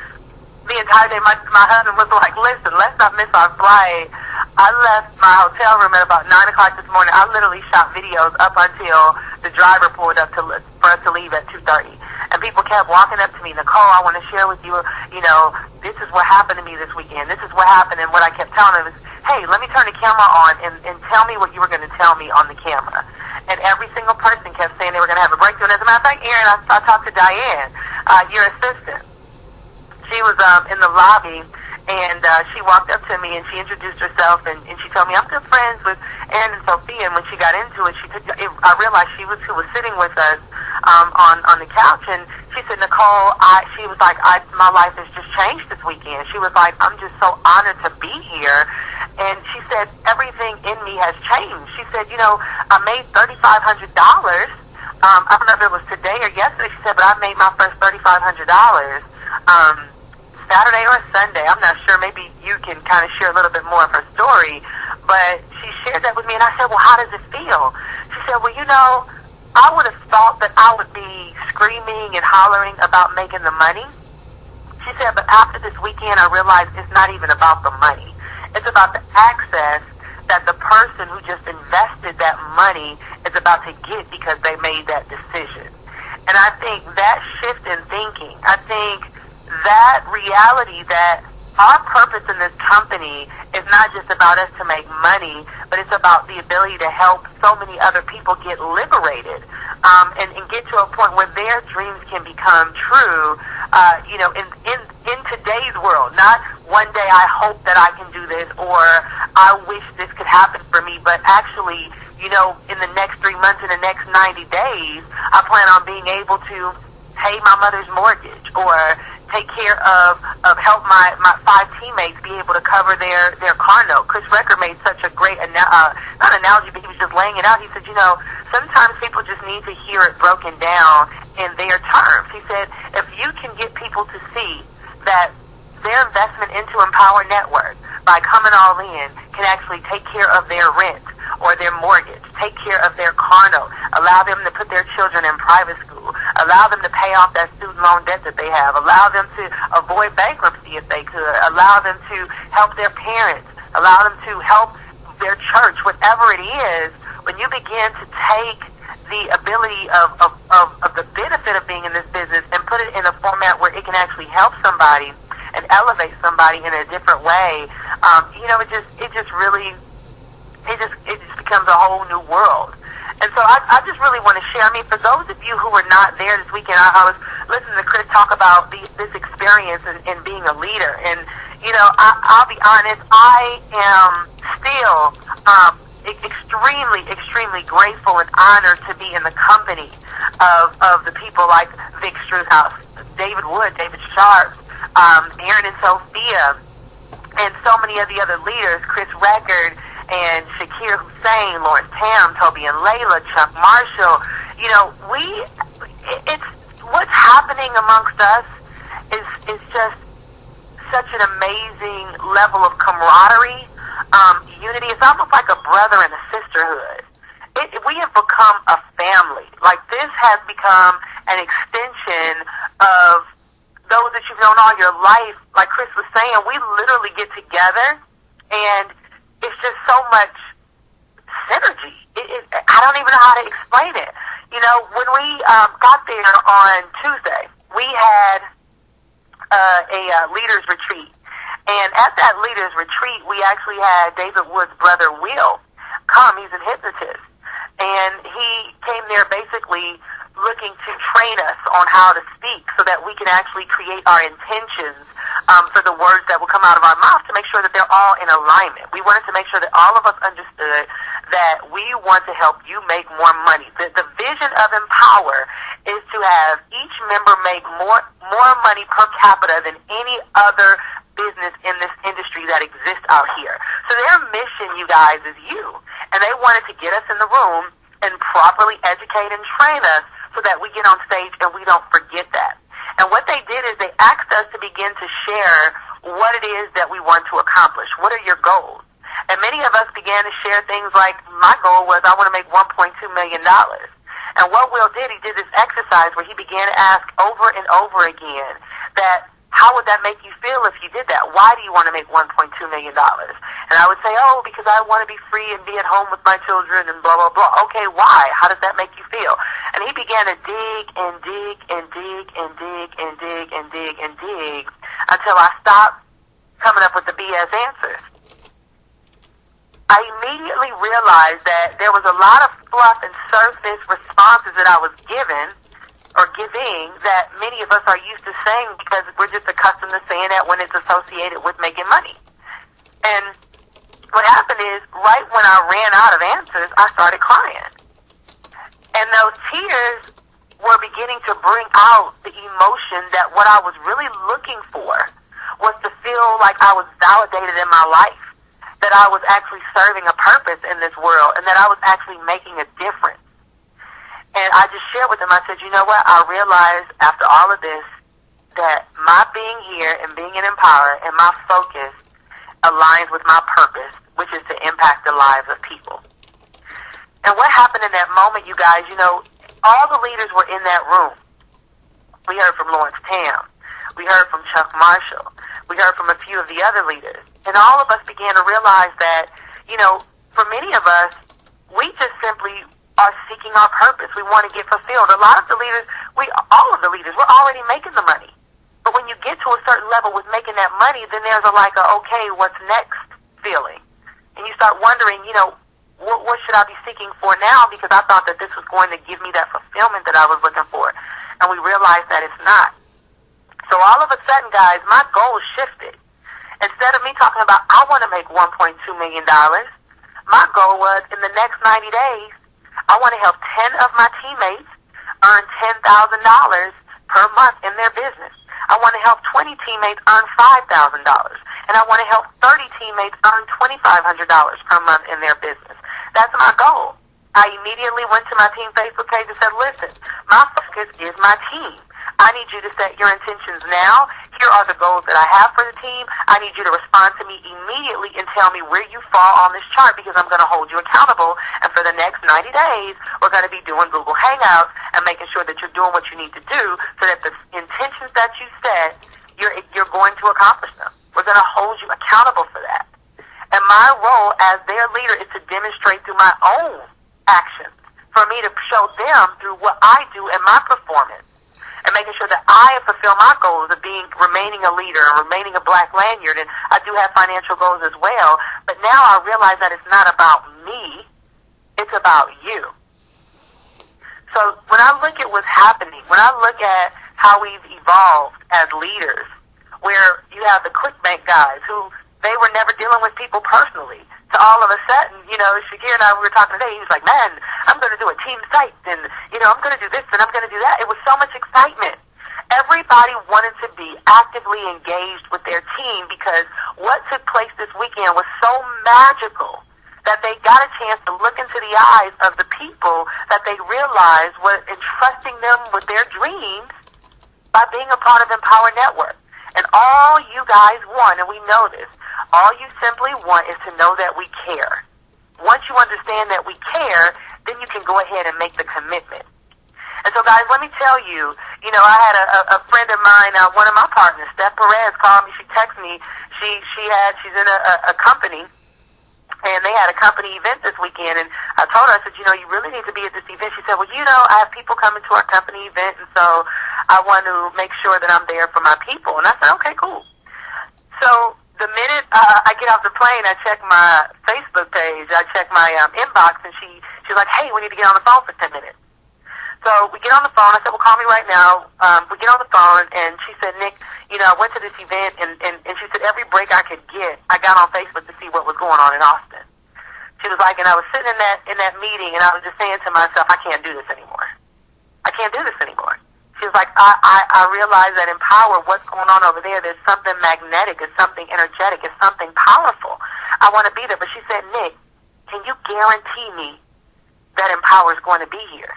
B: the entire day, my husband was like, listen, let's not miss our flight. I left my hotel room at about 9 o'clock this morning. I literally shot videos up until the driver pulled up for us to leave at 2:30. And people kept walking up to me, Nicole, I want to share with you, this is what happened to me this weekend. This is what happened. And what I kept telling them is, hey, let me turn the camera on and tell me what you were going to tell me on the camera. And every single person kept saying they were going to have a breakthrough. And as a matter of fact, Aaron, I talked to Diane, your assistant. She was in the lobby, and she walked up to me, and she introduced herself, and she told me, I'm good friends with Aaron and Sophia. And when she got into it, I realized she was who was sitting with us on the couch, and she said, Nicole, she was like, my life has just changed this weekend. She was like, I'm just so honored to be here. And she said, everything in me has changed. She said, I made $3,500. I don't know if it was today or yesterday, she said, but I made my first $3,500 Saturday or Sunday. I'm not sure. Maybe you can kind of share a little bit more of her story. But she shared that with me, and I said, well, how does it feel? She said, well, I would have thought that I would be screaming and hollering about making the money. She said, but after this weekend, I realized it's not even about the money. It's about the access that the person who just invested that money is about to get because they made that decision. And I think that shift in thinking, I think that reality that our purpose in this company is not just about us to make money, but it's about the ability to help so many other people get liberated and get to a point where their dreams can become true, in today's world. Not one day I hope that I can do this or I wish this could happen for me, but actually, in the next 3 months, in the next 90 days, I plan on being able to pay my mother's mortgage or take care of help my 5 teammates be able to cover their car note. Chris Recker made such a great, not analogy, but he was just laying it out. He said, sometimes people just need to hear it broken down in their terms. He said, if you can get people to see that their investment into Empower Network by coming all in can actually take care of their rent or their mortgage, take care of their car note, allow them to put their children in private school, allow them to pay off that student loan debt that they have, allow them to avoid bankruptcy if they could, allow them to help their parents, allow them to help their church, whatever it is. When you begin to take the ability of
D: the benefit of being in this business and put it in a format where it can actually help somebody and elevate somebody in a different way, it just becomes a whole new world. And so I just really want to share. I mean, for those of you who were not there this weekend, I was listening to Chris talk about this experience in being a leader. And, I'll be honest, I am still extremely, extremely grateful and honored to be in the company of the people like Vic Struthouse, David Wood, David Sharp, Aaron and Sophia, and so many of the other leaders, Chris Record, and Shakir Hussein, Lawrence Tam, Toby and Layla, Chuck Marshall. It's what's happening amongst us is just such an amazing level of camaraderie, unity. It's almost like a brother and a sisterhood. We have become a family. Like, this has become an extension of those that you've known all your life. Like Chris was saying, we literally get together, and it's just so much synergy. I don't even know how to explain it. When we got there on Tuesday, we had a leaders retreat. And at that leaders retreat, we actually had David Wood's brother, Will, come. He's a hypnotist. And he came there basically looking to train us on how to speak so that we can actually create our intentions for the words that will come out of our mouth, to make sure that they're all in alignment. We wanted to make sure that all of us understood that we want to help you make more money. The vision of Empower is to have each member make more money per capita than any other business in this industry that exists out here. So their mission, you guys, is you. And they wanted to get us in the room and properly educate and train us so that we get on stage and we don't forget that. And what they did is they asked us to begin to share what it is that we want to accomplish. What are your goals? And many of us began to share things like, my goal was I want to make $1.2 million. And what Will did, he did this exercise where he began to ask over and over again that, how would that make you feel if you did that? Why do you want to make $1.2 million? And I would say, because I want to be free and be at home with my children and blah, blah, blah. Okay, why? How does that make you feel? And he began to dig and dig and dig and dig and dig and dig and dig until I stopped coming up with the BS answers. I immediately realized that there was a lot of fluff and surface responses that I was given or giving that many of us are used to saying because we're just accustomed to saying that when it's associated with making money. And what happened is, right when I ran out of answers, I started crying. And those tears were beginning to bring out the emotion that what I was really looking for was to feel like I was validated in my life, that I was actually serving a purpose in this world, and that I was actually making a difference. And I just shared with them, I said, you know what, I realized after all of this that my being here and being in Empower and my focus aligns with my purpose, which is to impact the lives of people. And what happened in that moment, you guys, all the leaders were in that room. We heard from Lawrence Tam. We heard from Chuck Marshall. We heard from a few of the other leaders. And all of us began to realize that, for many of us, we just simply are seeking our purpose. We want to get fulfilled. A lot of the leaders, all of the leaders, we're already making the money. But when you get to a certain level with making that money, then there's okay, what's next feeling. And you start wondering, what should I be seeking for now? Because I thought that this was going to give me that fulfillment that I was looking for. And we realized that it's not. So all of a sudden, guys, my goal shifted. Instead of me talking about, I want to make $1.2 million, my goal was, in the next 90 days, I want to help 10 of my teammates earn $10,000 per month in their business. I want to help 20 teammates earn $5,000. And I want to help 30 teammates earn $2,500 per month in their business. That's my goal. I immediately went to my team Facebook page and said, listen, my focus is my team. I need you to set your intentions now. Here are the goals that I have for the team. I need you to respond to me immediately and tell me where you fall on this chart, because I'm going to hold you accountable. And for the next 90 days, we're going to be doing Google Hangouts and making sure that you're doing what you need to do so that the intentions that you set, you're going to accomplish them. We're going to hold you accountable for that. And my role as their leader is to demonstrate through my own actions for me to show them through what I do in my performance and making sure that I fulfill my goals of remaining a leader and remaining a black lanyard. And I do have financial goals as well. But now I realize that it's not about me. It's about you. So when I look at what's happening, when I look at how we've evolved as leaders, where you have the clickbait guys who they were never dealing with people personally, to all of a sudden, Shakir and I, we were talking today, he was like, man, I'm going to do a team site, and, I'm going to do this, and I'm going to do that. It was so much excitement. Everybody wanted to be actively engaged with their team because what took place this weekend was so magical that they got a chance to look into the eyes of the people that they realized were entrusting them with their dreams by being a part of Empower Network. And all you guys want, and we know this, all you simply want is to know that we care. Once you understand that we care, then you can go ahead and make the commitment. And so, guys, let me tell you, I had a friend of mine, one of my partners, Steph Perez, called me. She texted me. She's in a company, and they had a company event this weekend. And I told her, I said, you really need to be at this event. She said, well, I have people coming to our company event, and so I want to make sure that I'm there for my people. And I said, okay, cool. So the minute I get off the plane, I check my Facebook page, I check my inbox, and she's like, hey, we need to get on the phone for 10 minutes. So we get on the phone. I said, well, call me right now. We get on the phone, and she said, Nick, I went to this event, and she said, every break I could get, I got on Facebook to see what was going on in Austin. She was like, and I was sitting in that meeting, and I was just saying to myself, I can't do this anymore. I can't do this anymore. She was like, I realize that in Empower, what's going on over there, there's something magnetic, it's something energetic, it's something powerful. I want to be there. But she said, Nick, can you guarantee me that Empower is going to be here?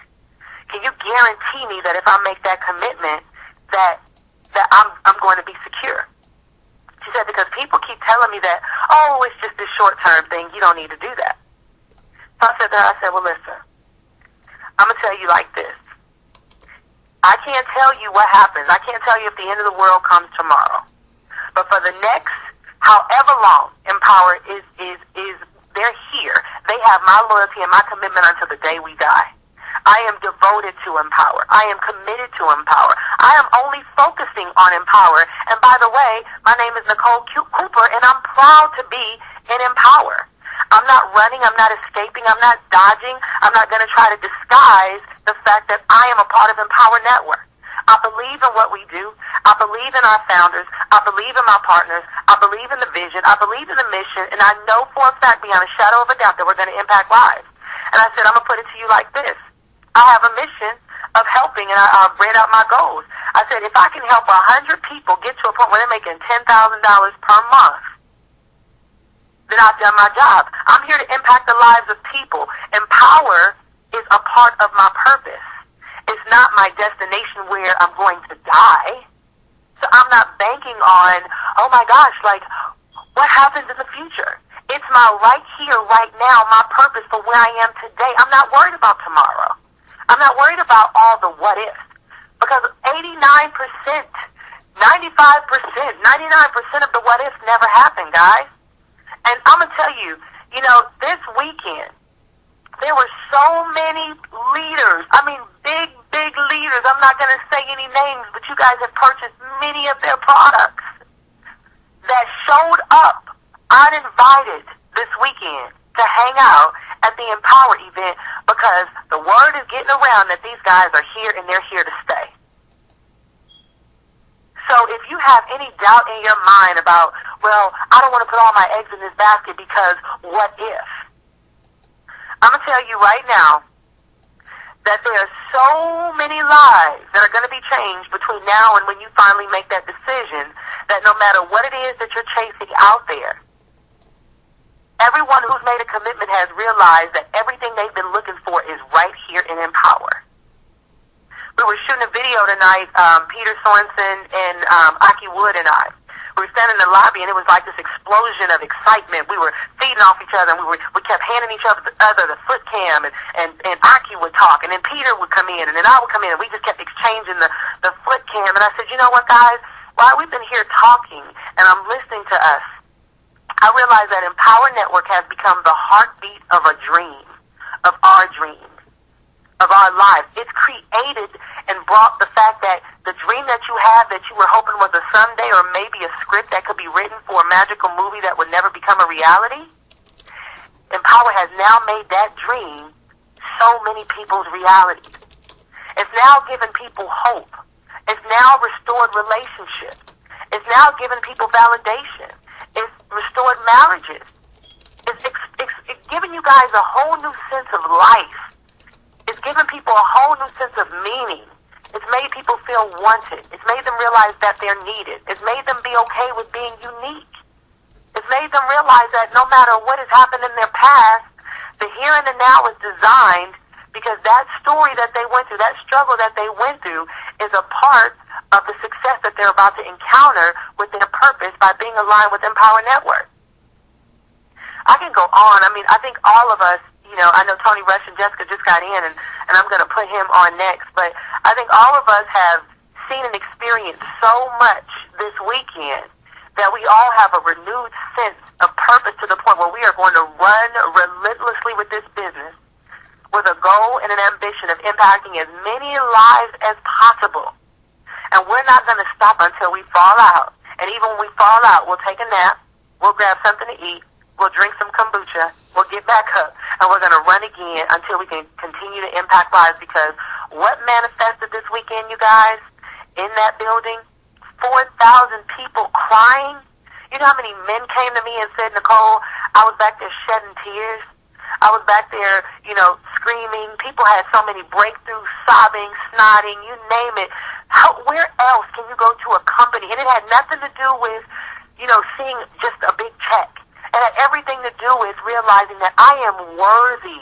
D: Can you guarantee me that if I make that commitment, that I'm going to be secure? She said, because people keep telling me that, oh, it's just this short-term thing, you don't need to do that. So I said to her, well, listen, I'm going to tell you like this. I can't tell you what happens. I can't tell you if the end of the world comes tomorrow. But for the next however long Empower is they're here. They have my loyalty and my commitment until the day we die. I am devoted to Empower. I am committed to Empower. I am only focusing on Empower. And by the way, my name is Nicole Cooper, and I'm proud to be in Empower. I'm not running. I'm not escaping. I'm not dodging. I'm not going to try to disguise the fact that I am a part of Empower Network. I believe in what we do. I believe in our founders. I believe in my partners. I believe in the vision. I believe in the mission. And I know for a fact, beyond a shadow of a doubt, that we're going to impact lives. And I said, I'm going to put it to you like this. I have a mission of helping, and I read out my goals. I said, if I can help 100 people get to a point where they're making $10,000 per month, then I've done my job. I'm here to impact the lives of people. Empower is a part of my purpose. It's not my destination where I'm going to die. So I'm not banking on, oh my gosh, what happens in the future? It's my right here, right now, my purpose for where I am today. I'm not worried about tomorrow. I'm not worried about all the what ifs. Because 89%, 95%, 99% of the what ifs never happen, guys. And I'm going to tell you, this weekend, there were so many leaders. I mean, big leaders. I'm not going to say any names, but you guys have purchased many of their products that showed up uninvited this weekend to hang out at the Empower event because the word is getting around that these guys are here and they're here to stay. So if you have any doubt in your mind about, well, I don't want to put all my eggs in this basket because what if? I'm going to tell you right now that there are so many lives that are going to be changed between now and when you finally make that decision that no matter what it is that you're chasing out there, everyone who's made a commitment has realized that everything they've been looking for is right here in Empower. We were shooting a video tonight, Peter Sorensen and Aki Wood and I. We were standing in the lobby, and it was like this explosion of excitement. We were feeding off each other, and we kept handing each other the foot cam, and Aki would talk, and then Peter would come in, and then I would come in, and we just kept exchanging the foot cam. And I said, you know what, guys? While we've been here talking, and I'm listening to us, I realize that Empower Network has become the heartbeat of a dream, of our dreams. of our lives. It's created and brought the fact that the dream that you have that you were hoping was a someday or maybe a script that could be written for a magical movie that would never become a reality, Empower has now made that dream so many people's reality. It's now given people hope. It's now restored relationships. It's now given people validation. It's restored marriages. It's given you guys a whole new sense of life. It's given people a whole new sense of meaning. It's made people feel wanted. It's made them realize that they're needed. It's made them be okay with being unique. It's made them realize that no matter what has happened in their past, the here and the now is designed because that story that they went through, that struggle that they went through, is a part of the success that they're about to encounter with their purpose by being aligned with Empower Network. I can go on. I mean, I think all of us, I know Tony Rush and Jessica just got in, and I'm going to put him on next, but I think all of us have seen and experienced so much this weekend that we all have a renewed sense of purpose to the point where we are going to run relentlessly with this business with a goal and an ambition of impacting as many lives as possible. And we're not going to stop until we fall out. And even when we fall out, we'll take a nap, we'll grab something to eat, we'll drink some kombucha, we'll get back up, and we're going to run again until we can continue to impact lives, because what manifested this weekend, you guys, in that building, 4,000 people crying. You know how many men came to me and said, Nicole, I was back there shedding tears. I was back there, screaming. People had so many breakthroughs, sobbing, snotting, you name it. Where else can you go to a company? And it had nothing to do with, seeing just a big check. It had everything to do with realizing that I am worthy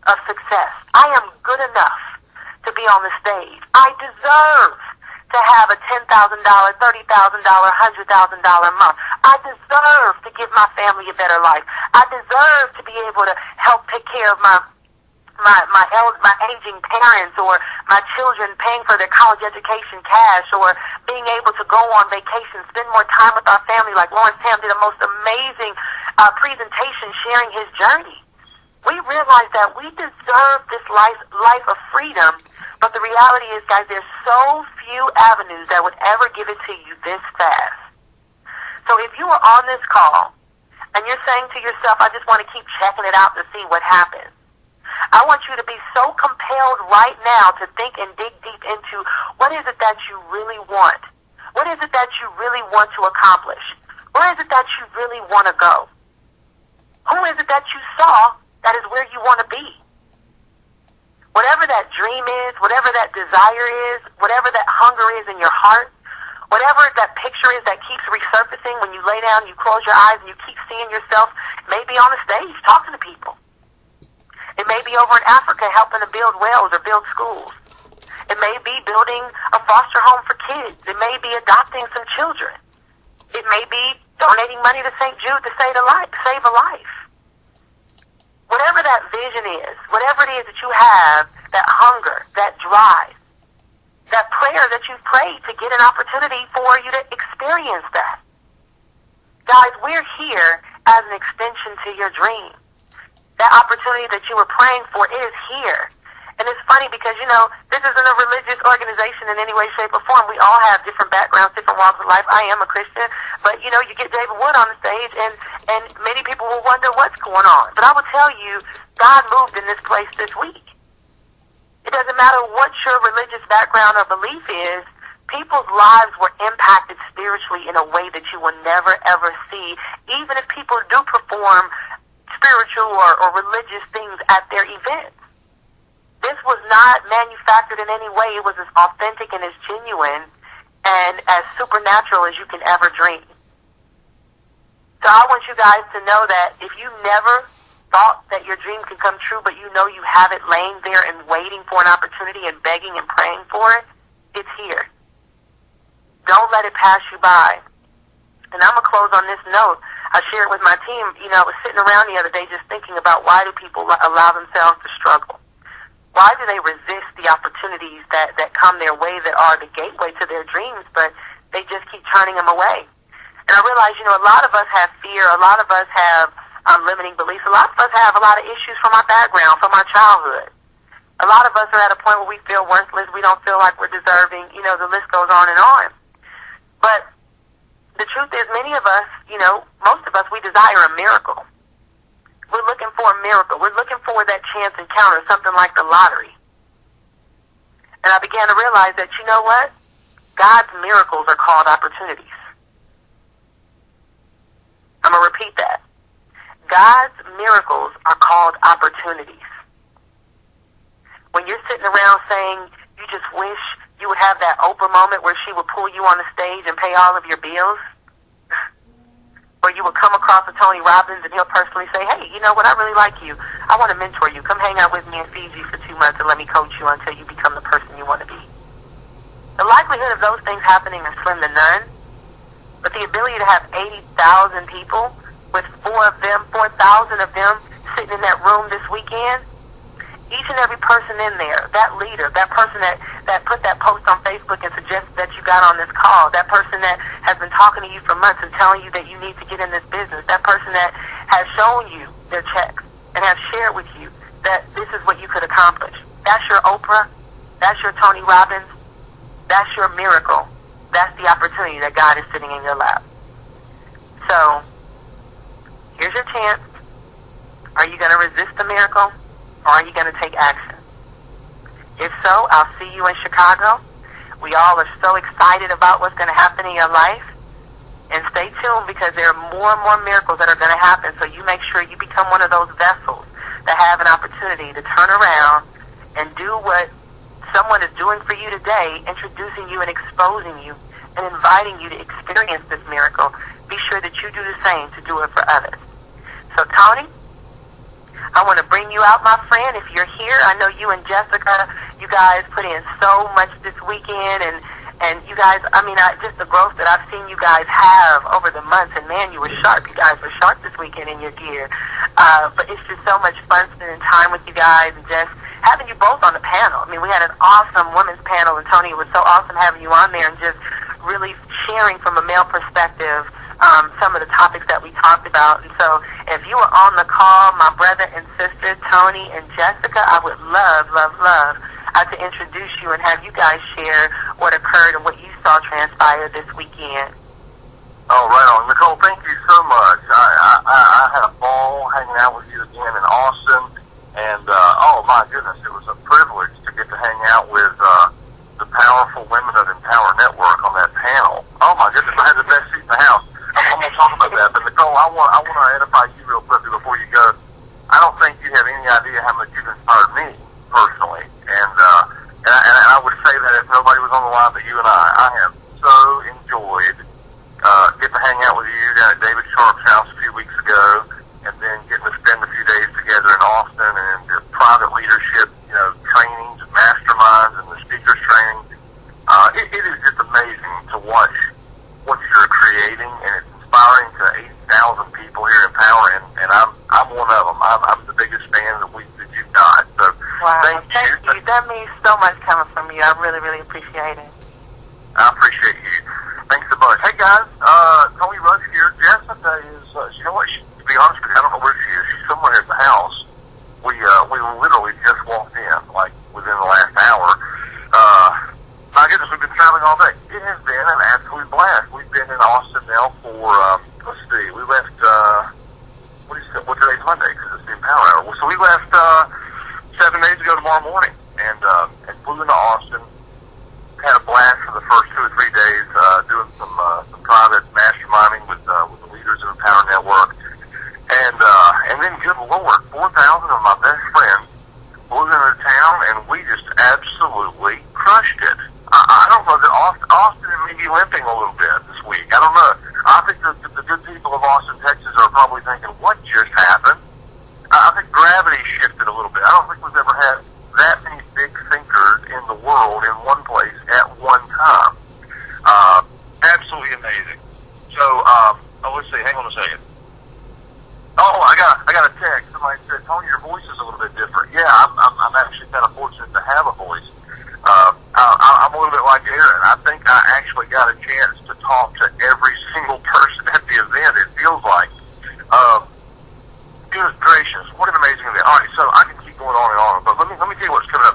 D: of success. I am good enough to be on the stage. I deserve to have a $10,000, $30,000, $100,000 month. I deserve to give my family a better life. I deserve to be able to help take care of my aging parents, or my children paying for their college education cash, or being able to go on vacation, spend more time with our family, like Lawrence Tam did a most amazing presentation sharing his journey. We realize that we deserve this life of freedom, but the reality is, guys, there's so few avenues that would ever give it to you this fast. So if you are on this call and you're saying to yourself, I just want to keep checking it out to see what happens, I want you to be so compelled right now to think and dig deep into what is it that you really want? What is it that you really want to accomplish? Where is it that you really want to go? Who is it that you saw that is where you want to be? Whatever that dream is, whatever that desire is, whatever that hunger is in your heart, whatever that picture is that keeps resurfacing when you lay down, you close your eyes, and you keep seeing yourself maybe on a stage talking to people. It may be over in Africa helping to build wells or build schools. It may be building a foster home for kids. It may be adopting some children. It may be donating money to St. Jude to save a life. Whatever that vision is, whatever it is that you have, that hunger, that drive, that prayer that you've prayed to get an opportunity for you to experience that. Guys, we're here as an extension to your dream. That opportunity that you were praying for is here. And it's funny because, this isn't a religious organization in any way, shape, or form. We all have different backgrounds, different walks of life. I am a Christian, but, you get David Wood on the stage, and many people will wonder what's going on. But I will tell you, God moved in this place this week. It doesn't matter what your religious background or belief is, people's lives were impacted spiritually in a way that you will never, ever see, even if people do perform spiritual or religious things at their events. This was not manufactured in any way. It was as authentic and as genuine and as supernatural as you can ever dream. So I want you guys to know that if you never thought that your dream could come true, but you have it laying there and waiting for an opportunity and begging and praying for it, it's here. Don't let it pass you by. And I'm going to close on this note. I shared with my team, I was sitting around the other day just thinking about why do people allow themselves to struggle? Why do they resist the opportunities that come their way that are the gateway to their dreams, but they just keep turning them away? And I realize, a lot of us have fear. A lot of us have limiting beliefs. A lot of us have a lot of issues from our background, from our childhood. A lot of us are at a point where we feel worthless. We don't feel like we're deserving. You know, the list goes on and on. But the truth is, many of us, you know, most of us, we desire a miracle. We're looking for a miracle. We're looking for that chance encounter, something like the lottery. And I began to realize that, you know what? God's miracles are called opportunities. I'm going to repeat that. God's miracles are called opportunities. When you're sitting around saying you just wish you would have that Oprah moment where she would pull you on the stage and pay all of your bills, or you would come across a Tony Robbins and he'll personally say, hey, you know what, I really like you. I want to mentor you. Come hang out with me in Fiji for 2 months and let me coach you until you become the person you want to be. The likelihood of those things happening is slim to none, but the ability to have 80,000 people with 4,000 of them sitting in that room this weekend, each and every person in there, that leader, that person that put that post on Facebook and suggested that you got on this call, that person that has been talking to you for months and telling you that you need to get in this business, that person that has shown you their checks and has shared with you that this is what you could accomplish. That's your Oprah. That's your Tony Robbins. That's your miracle. That's the opportunity that God is sitting in your lap. So, here's your chance. Are you going to resist the miracle? Or are you going to take action? If so, I'll see you in Chicago. We all are so excited about what's going to happen in your life. And stay tuned, because there are more and more miracles that are going to happen. So you make sure you become one of those vessels that have an opportunity to turn around and do what someone is doing for you today, introducing you and exposing you and inviting you to experience this miracle. Be sure that you do the same to do it for others. So, Tony, I want to bring you out, my friend. If you're here, I know you and Jessica, you guys put in so much this weekend, and you guys, just the growth that I've seen you guys have over the months, and man, you were sharp. You guys were sharp this weekend in your gear. But it's just so much fun spending time with you guys and just having you both on the panel. I mean, we had an awesome women's panel, and Tony, it was so awesome having you on there and just really sharing from a male perspective some of the topics that we talked about. And so if you were on the call, my brother and sister, Tony and Jessica, I would love to introduce you and have you guys share what occurred and what you saw transpire this weekend.
C: Oh, right on. Nicole, thank you so much. I had a ball hanging out with you again in Austin, and oh my goodness, it was a privilege to get to hang out with the powerful women of Empower Network on that panel. Oh my goodness, I had the best seat in the house. I'm going to talk about that, but Nicole, I want to edify you real quickly before you go. I don't think you have any idea how much you've inspired me personally, and I would say that if nobody was on the line but you and I have so enjoyed getting to hang out with you down at David Sharp's house a few weeks ago, and then getting to spend a few days together in Austin and the private leadership, trainings and masterminds and the speakers training. It is just amazing to watch what you're creating, and it's inspiring to 80,000 people here in Power, and I'm one of them. I'm the biggest fan that you've got. So
D: wow,
C: thank you.
D: That means so much coming from you. I really, really appreciate it.
C: I appreciate you. Thanks a bunch. Hey guys, Tony Rush here. Jessica is, you know what? To be honest with you, I don't know where she is. She's somewhere at the house. We literally just walked in, like within the last hour. My goodness, we've been traveling all day. It has been an absolute blast. We've been in Austin now for, let's see, we left, what today's Monday, because it's the Empower Hour. So we left 7 days ago tomorrow morning, and flew into Austin. Had a blast for the first 2 or 3 days, doing some private masterminding with the leaders of Empower Network. And then, good Lord, 4,000 of my best friends flew into town, and we just absolutely crushed it. I don't know that Austin may be limping a little bit this week. I don't know. I think the good people of Austin, Texas are probably thinking, what just happened? I think gravity shifted a little bit. I don't think we've ever had that many big thinkers in the world in one place at one time. Absolutely amazing. So, let's see. Hang on a second. Oh, I got a text. Somebody said, Tony, your voice is a little bit different. Yeah, I'm actually kind of fortunate to have a voice. I'm a little bit like Aaron. I think I actually got a chance to talk to every single person at the event, it feels like. Goodness gracious, what an amazing event. All right, so I can keep going on and on, but let me tell you what's coming up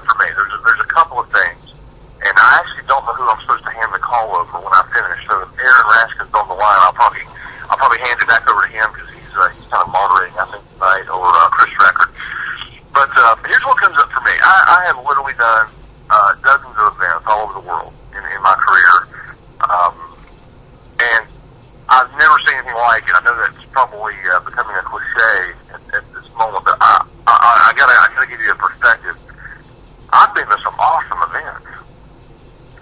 C: But here's what comes up for me. I have literally done dozens of events all over the world in my career. And I've never seen anything like it. I know that's probably becoming a cliche at this moment, but I gotta give you a perspective. I've been to some awesome events.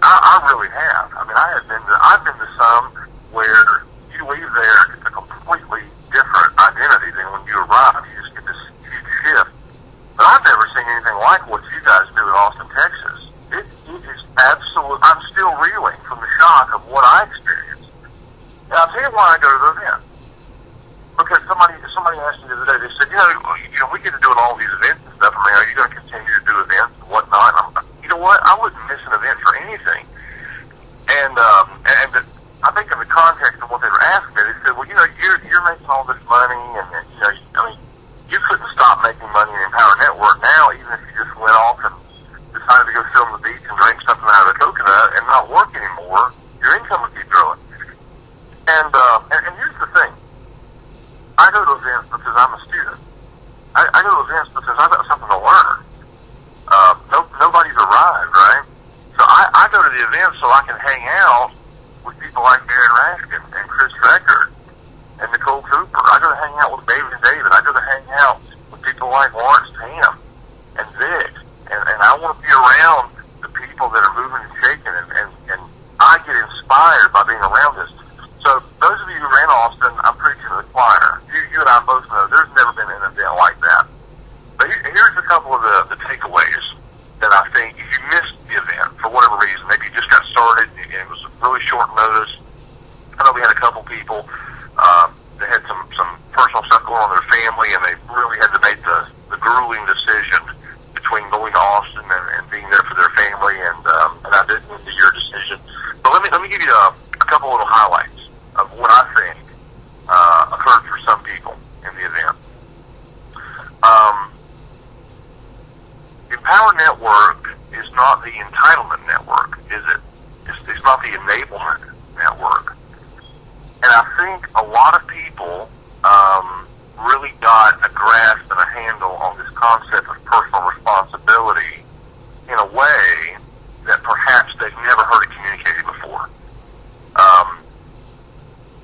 C: I really have. I mean, I've been to some where you leave there, it's a completely different identity than when you arrive. You just get this huge shift. But I've never seen anything like what you guys do in Austin, Texas. It is absolute. I'm still reeling from the shock of what I experienced. And I'll tell you why I go to the event. Because somebody asked me the other day, they said, we get to doing all these events and stuff. I mean, are you going to continue to do events and whatnot? You know what? I wouldn't miss an event for anything. And I think in the context of what they were asking me, they said, well, you're making all this money, and you couldn't stop making money in Empower Network now, even if you just went off and decided to go sit on the beach and drink something out of the coconut and not work anymore. Your income would keep growing. And here's the thing. I go to events because I'm a student. I go to events because I've got something to learn. Nobody's arrived, right? So I go to the event so I can hang out with people like Darren Raskin and Chris Record and Nicole Cooper. I go to hang out with David and David. I go to hang out with people like Lawrence Tam and Vic. And I want to be around the people that are moving and shaking. And I get inspired by being around this. So those of you who ran Austin, I'm preaching to the choir. You and I both know there's never been an event like that. But here's a couple of the takeaways that I think if you missed the event for whatever reason, maybe you just got started and it was really short notice. I know we had a couple people that had some personal stuff going on in their family, and they really had to make the grueling decision between going to Austin and being there for their family, and I didn't into your decision. But let me give you a couple little highlights of what I think occurred for some people in the event. Empower Network is not the entitlement network, is it? It's not the enablement network. And I think a lot of people really got a grasp and a handle on this concept of personal responsibility in a way that perhaps they've never heard it communicated before.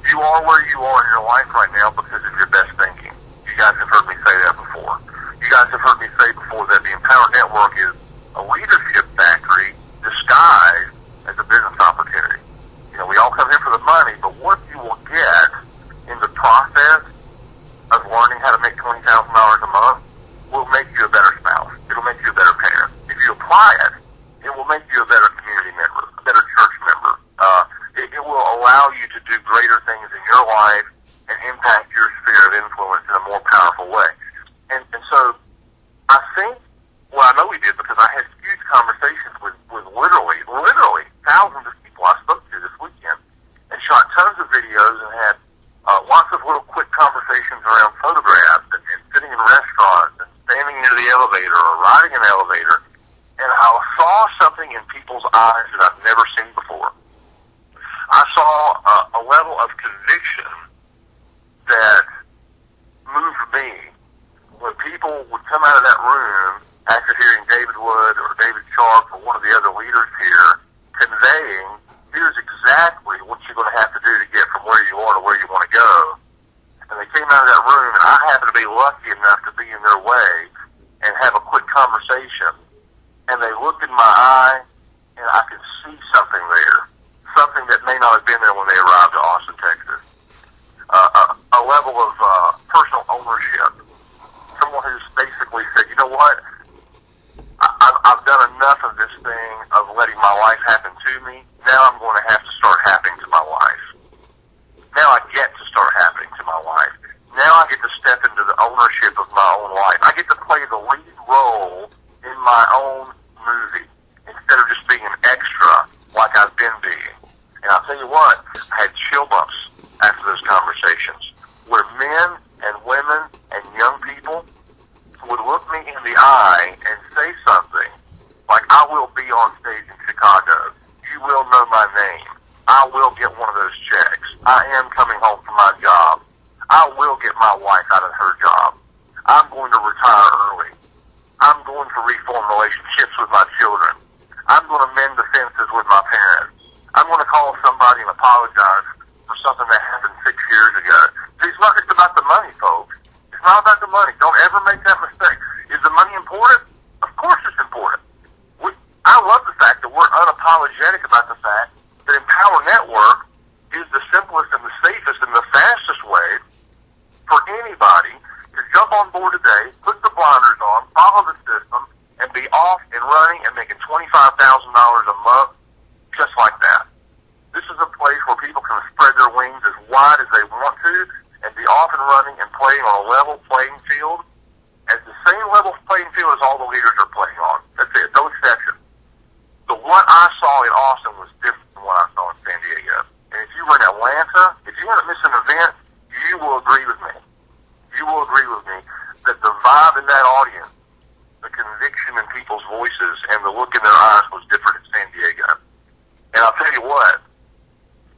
C: You are where you are in your life right now because of your best thinking. You guys have heard me say that before. You guys have heard me say before that the Empower Network is a leadership factory disguised as a business opportunity. We all come here for the money, but what you will get in the process of learning how to make $20,000 a month will make you a better spouse. It'll make you a better parent. If you apply it, it will make you a better community member, a better church member. It will allow you to do greater things in your life and impact your sphere of influence in a more powerful way. And so I think, well, I know we did because I had huge conversations with literally thousands of people I spoke to this weekend and shot tons of videos and had lots of little quick conversations around photographs and sitting in restaurants and standing near the elevator or riding an elevator. And I saw something in people's eyes that I've never seen before. I saw a level of conviction that moved me when people would come out of that room after hearing David Wood or David Sharp or one of the other leaders here conveying, here's exactly what you're going to have to do to get from where you are to where you want to go. And they came out of that room, and I happened to be lucky enough to be in their way and have a quick conversation. And they looked in my eye, and I could see something there, something that may not have been there when they arrived to Austin, Texas. A level of personal ownership. Someone who's basically said, you know what, I've done enough of this thing of letting my life happen to me. Now I'm going to have to start happening to my life. Now I get to start happening to my life. Now I get to step into the ownership of my own life. I get to play the lead role in my own movie instead of just being an extra like I've been being. And I'll tell you what, I had chill bumps after those conversations where men and women and young people would look me in the eye and say something like, I will be on stage in Chicago. You will know my name. I will get one of those checks. I am coming home from my job. I will get my wife out of her job. I'm going to retire early.
E: never make that mistake. Is the money important? Of course it's important. I love the fact that we're unapologetic about the fact that Empower Network is the simplest and the safest and the fastest way for anybody to jump on board today, put the blinders on, follow the system, and be off and running and making $25,000 a month just like that. This is a place where people can spread their wings as wide as they want to and be off and running and playing on a level playing field as the same level playing field as all the leaders are playing on. That's it, no exception. So what I saw in Austin was different than what I saw in San Diego. And if you were in Atlanta, if you want to miss an event, you will agree with me. You will agree with me that the vibe in that audience, the conviction in people's voices, and the look in their eyes was different in San Diego. And I'll tell you what,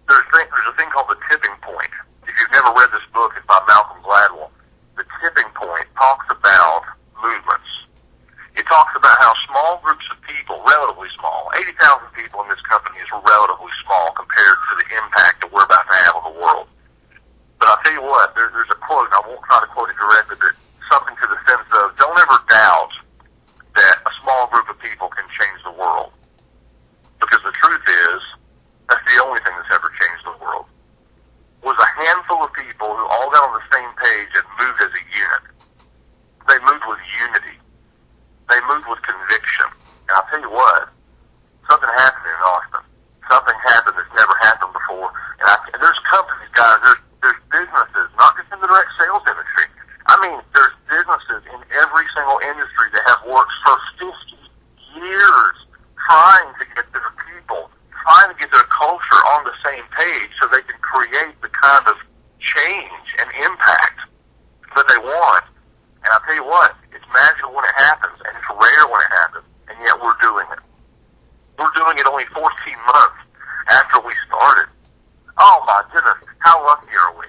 E: there's a thing called the tipping point. If you've never read this book, it's by Malcolm Gladwell. The tipping point talks about movements. It talks about how small groups of people, relatively small, 80,000 people in this company is relatively small compared to the impact that we're about to have on the world. But I'll tell you what, there's a quote, and I won't try to quote it directly, but something to the sense of, don't ever doubt that a small group of people can change the world. Because the truth is, that's the only thing that's ever changed the world. Was a handful of people who all got on the same page and moved as a unit. They moved with unity. They moved with conviction. And I'll tell you what, something happened in Austin. Something happened that's never happened before. And there's companies, guys, there's businesses, not just in the direct sales industry. I mean, there's businesses in every single industry that have worked for 50 years trying to get their people, trying to get their culture on the same page so they can create the kind of change and impact that they want. And I'll tell you what, it's magical when it happens, and it's rare when it happens, and yet we're doing it. We're doing it only 14 months after we started. Oh my goodness, how lucky are we?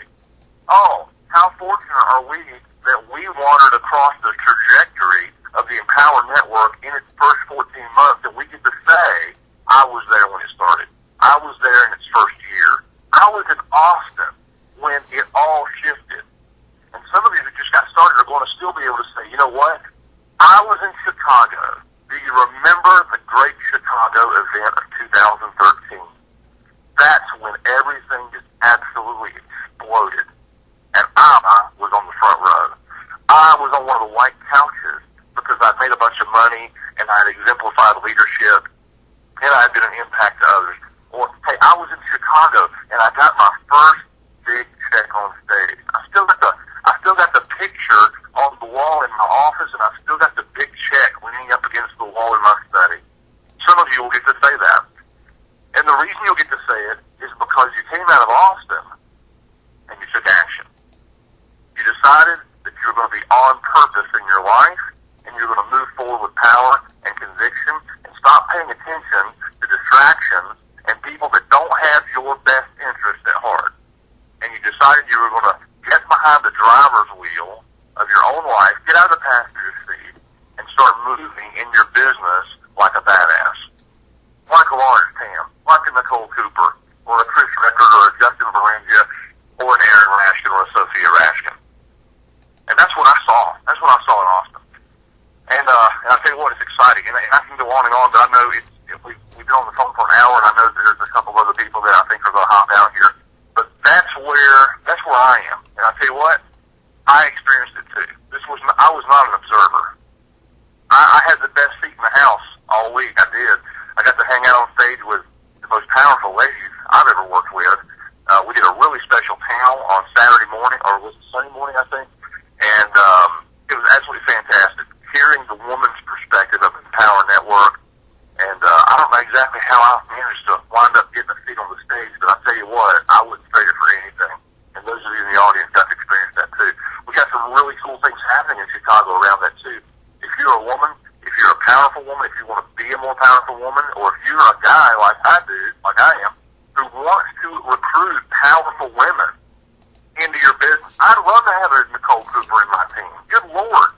E: Oh, how fortunate are we that we wandered across the trajectory of the Empower Network in its first 14 months, and we get to say, I was there when it started. I was there in its first year. I was in Austin when it all shifted. And some of you who just got started are going to still be able to say, you know what? I was in Chicago. Do you remember the Great Chicago event of 2013? That's when everything just absolutely exploded. And I was on the front row. I was on one of the white couches because I'd made a bunch of money and I'd exemplified leadership and I'd been an impact to others. Or, hey, I was in Chicago and I got my first big check on stage. I still got the picture on the wall in my office, and I still got the big check leaning up against the wall in my study. Some of you will get to say that. And the reason you'll get to say it is because you came out of Austin and you took action. You decided that you're going to be on purpose in your life, and you're going to move forward with power and conviction, and stop paying attention to distractions and people that don't have your best interest at heart. And you decided you were going to get behind the driver's wheel of your own life, get out of the passenger seat, and start moving in your business like a badass. Like a Lawrence Tam, like a Nicole Cooper, or a Chris Record, or a Justin Varengia, or an Aaron Rashkin, or a Sophia Rashkin. And that's what I saw. That's what I saw in Austin. And I'll tell you what, it's exciting. And I can go on and on, but I know we've been on the phone for an hour, and I know there's a couple of other people that I think are going to hop out here. But that's where I am. And I'll tell you what, I experienced it too. I was not an observer. I had the best seat in the house all week. I did. I got to hang out on stage with the most powerful ladies I've ever worked with. We did a really special panel on Saturday morning, or was it Sunday morning, I think? And it was absolutely fantastic. Hearing the woman's perspective of Empower Network. And I don't know exactly how I managed to wind up getting a seat on the stage, but I'll tell you what, I wouldn't trade it for anything. And those of you in the audience got to experience that too. We got some really cool things happening in Chicago around that too. If you're a woman, if you're a powerful woman, if you want to be a more powerful woman, or if you're a guy like I do, like I am, who wants to recruit powerful women into your business, I'd love to have a Nicole Cooper in my team. Good Lord.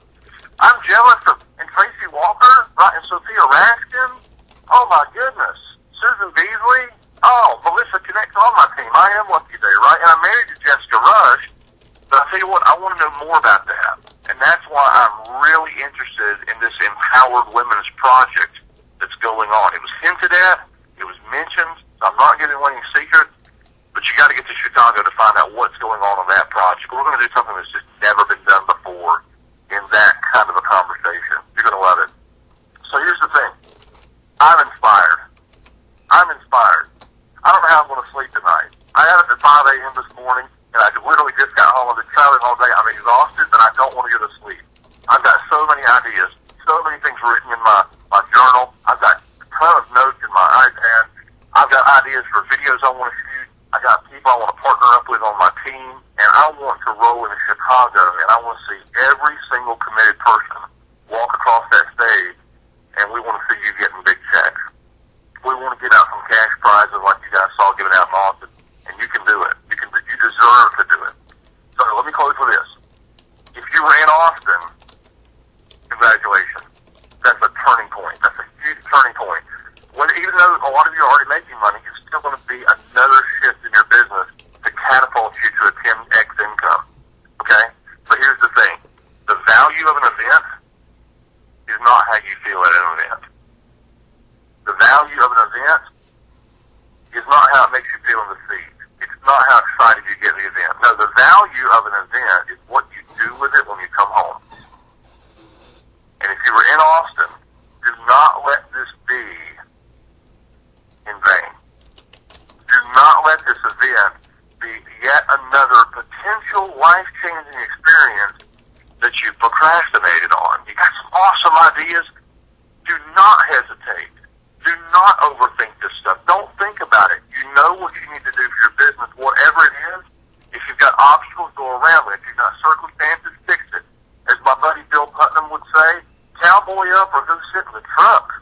E: I'm jealous of and Tracy Walker, right, and Sophia Rashkin. Oh my goodness. Susan Beasley. Oh, Melissa Connect's on my team. I am lucky there, right? And I'm married to Jessica Rush. But I'll tell you what, I want to know more about that. And that's why I'm interested in this Empowered Women's Project that's going on. It was hinted at, it was mentioned, so I'm not giving away any secret, but you got to get to Chicago to find out what's going on that project. We're going to do something that's just never been done before in that kind of a conversation. You're going to love it. So here's the thing. I'm inspired. I don't know how I'm going to sleep tonight. I had it at 5 a.m. this morning, and I literally just got home. I've been traveling all day. I'm exhausted, but I don't want to go to sleep. I've got so many ideas, so many things written in my journal. I've got a ton of notes in my iPad. I've got ideas for videos I want to shoot. I got people I want to partner up with on my team, and I want to roll into Chicago, and I want to see every single committed person walk across that stage, and we want to see you getting big checks. We want to get out some cash prizes like you guys saw given out in Austin, and you can do it. You deserve to do it. So let me close with this. If you were in Austin, congratulations. That's a turning point. That's a huge turning point. Even though a lot of you are already making money, it's still going to be another shift in your business to catapult you to a 10x income. Okay? But here's the thing. The value of an event is not how you feel at an event. The value of an event is not how it makes you feel in the seat. It's not how excited you get in the event. No, the value of an event is what you do with it when you come home. And if you were in Austin, do not let this be in vain. Do not let this event be yet another potential life-changing experience that you procrastinated on. You got some awesome ideas. Do not hesitate. Do not overthink this stuff. Don't think about it. You know what you need to do for your business, whatever it is. If you've got obstacles, go around it. If you've got circumstances, fix it. As my buddy Bill Putnam would say, cowboy up or go sit in the truck.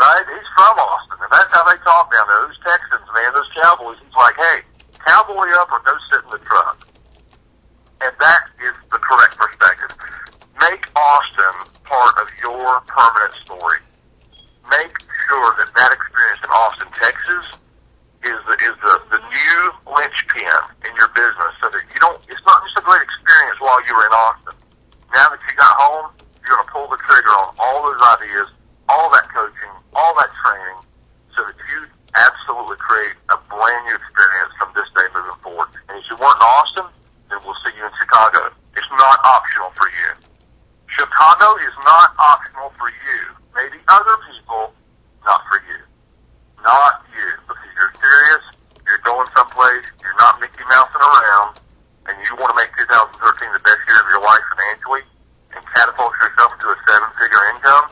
E: Right? He's from Austin, and that's how they talk down there. Those Texans, man, those cowboys. He's like, hey, cowboy up or go sit in the truck. And that is the correct perspective. Make Austin part of your permanent story. Make sure that experience in Austin, Texas is the new linchpin in your business so that it's not just a great experience while you were in Austin. Now that you got home, you're going to pull the trigger on all those ideas, all that coaching, all that training, so that you absolutely create a brand new experience from this day moving forward. And if you weren't in Austin, then we'll see you in Chicago. It's not optional for you. Chicago is not optional for you. Maybe other people, not for you. Not you. Because you're serious, you're going someplace, you're not Mickey Mousing around, and you want to make 2013 the best year of your life financially and catapult yourself into a 7-figure income.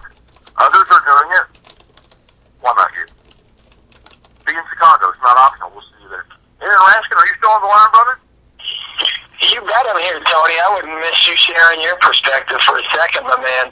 E: Others are doing it. Why not you? Be in Chicago. It's not optional. We'll see you there. Aaron Raskin, are you still on the line, brother?
C: You bet I'm here, Tony. I wouldn't miss you sharing your perspective for a second, my man.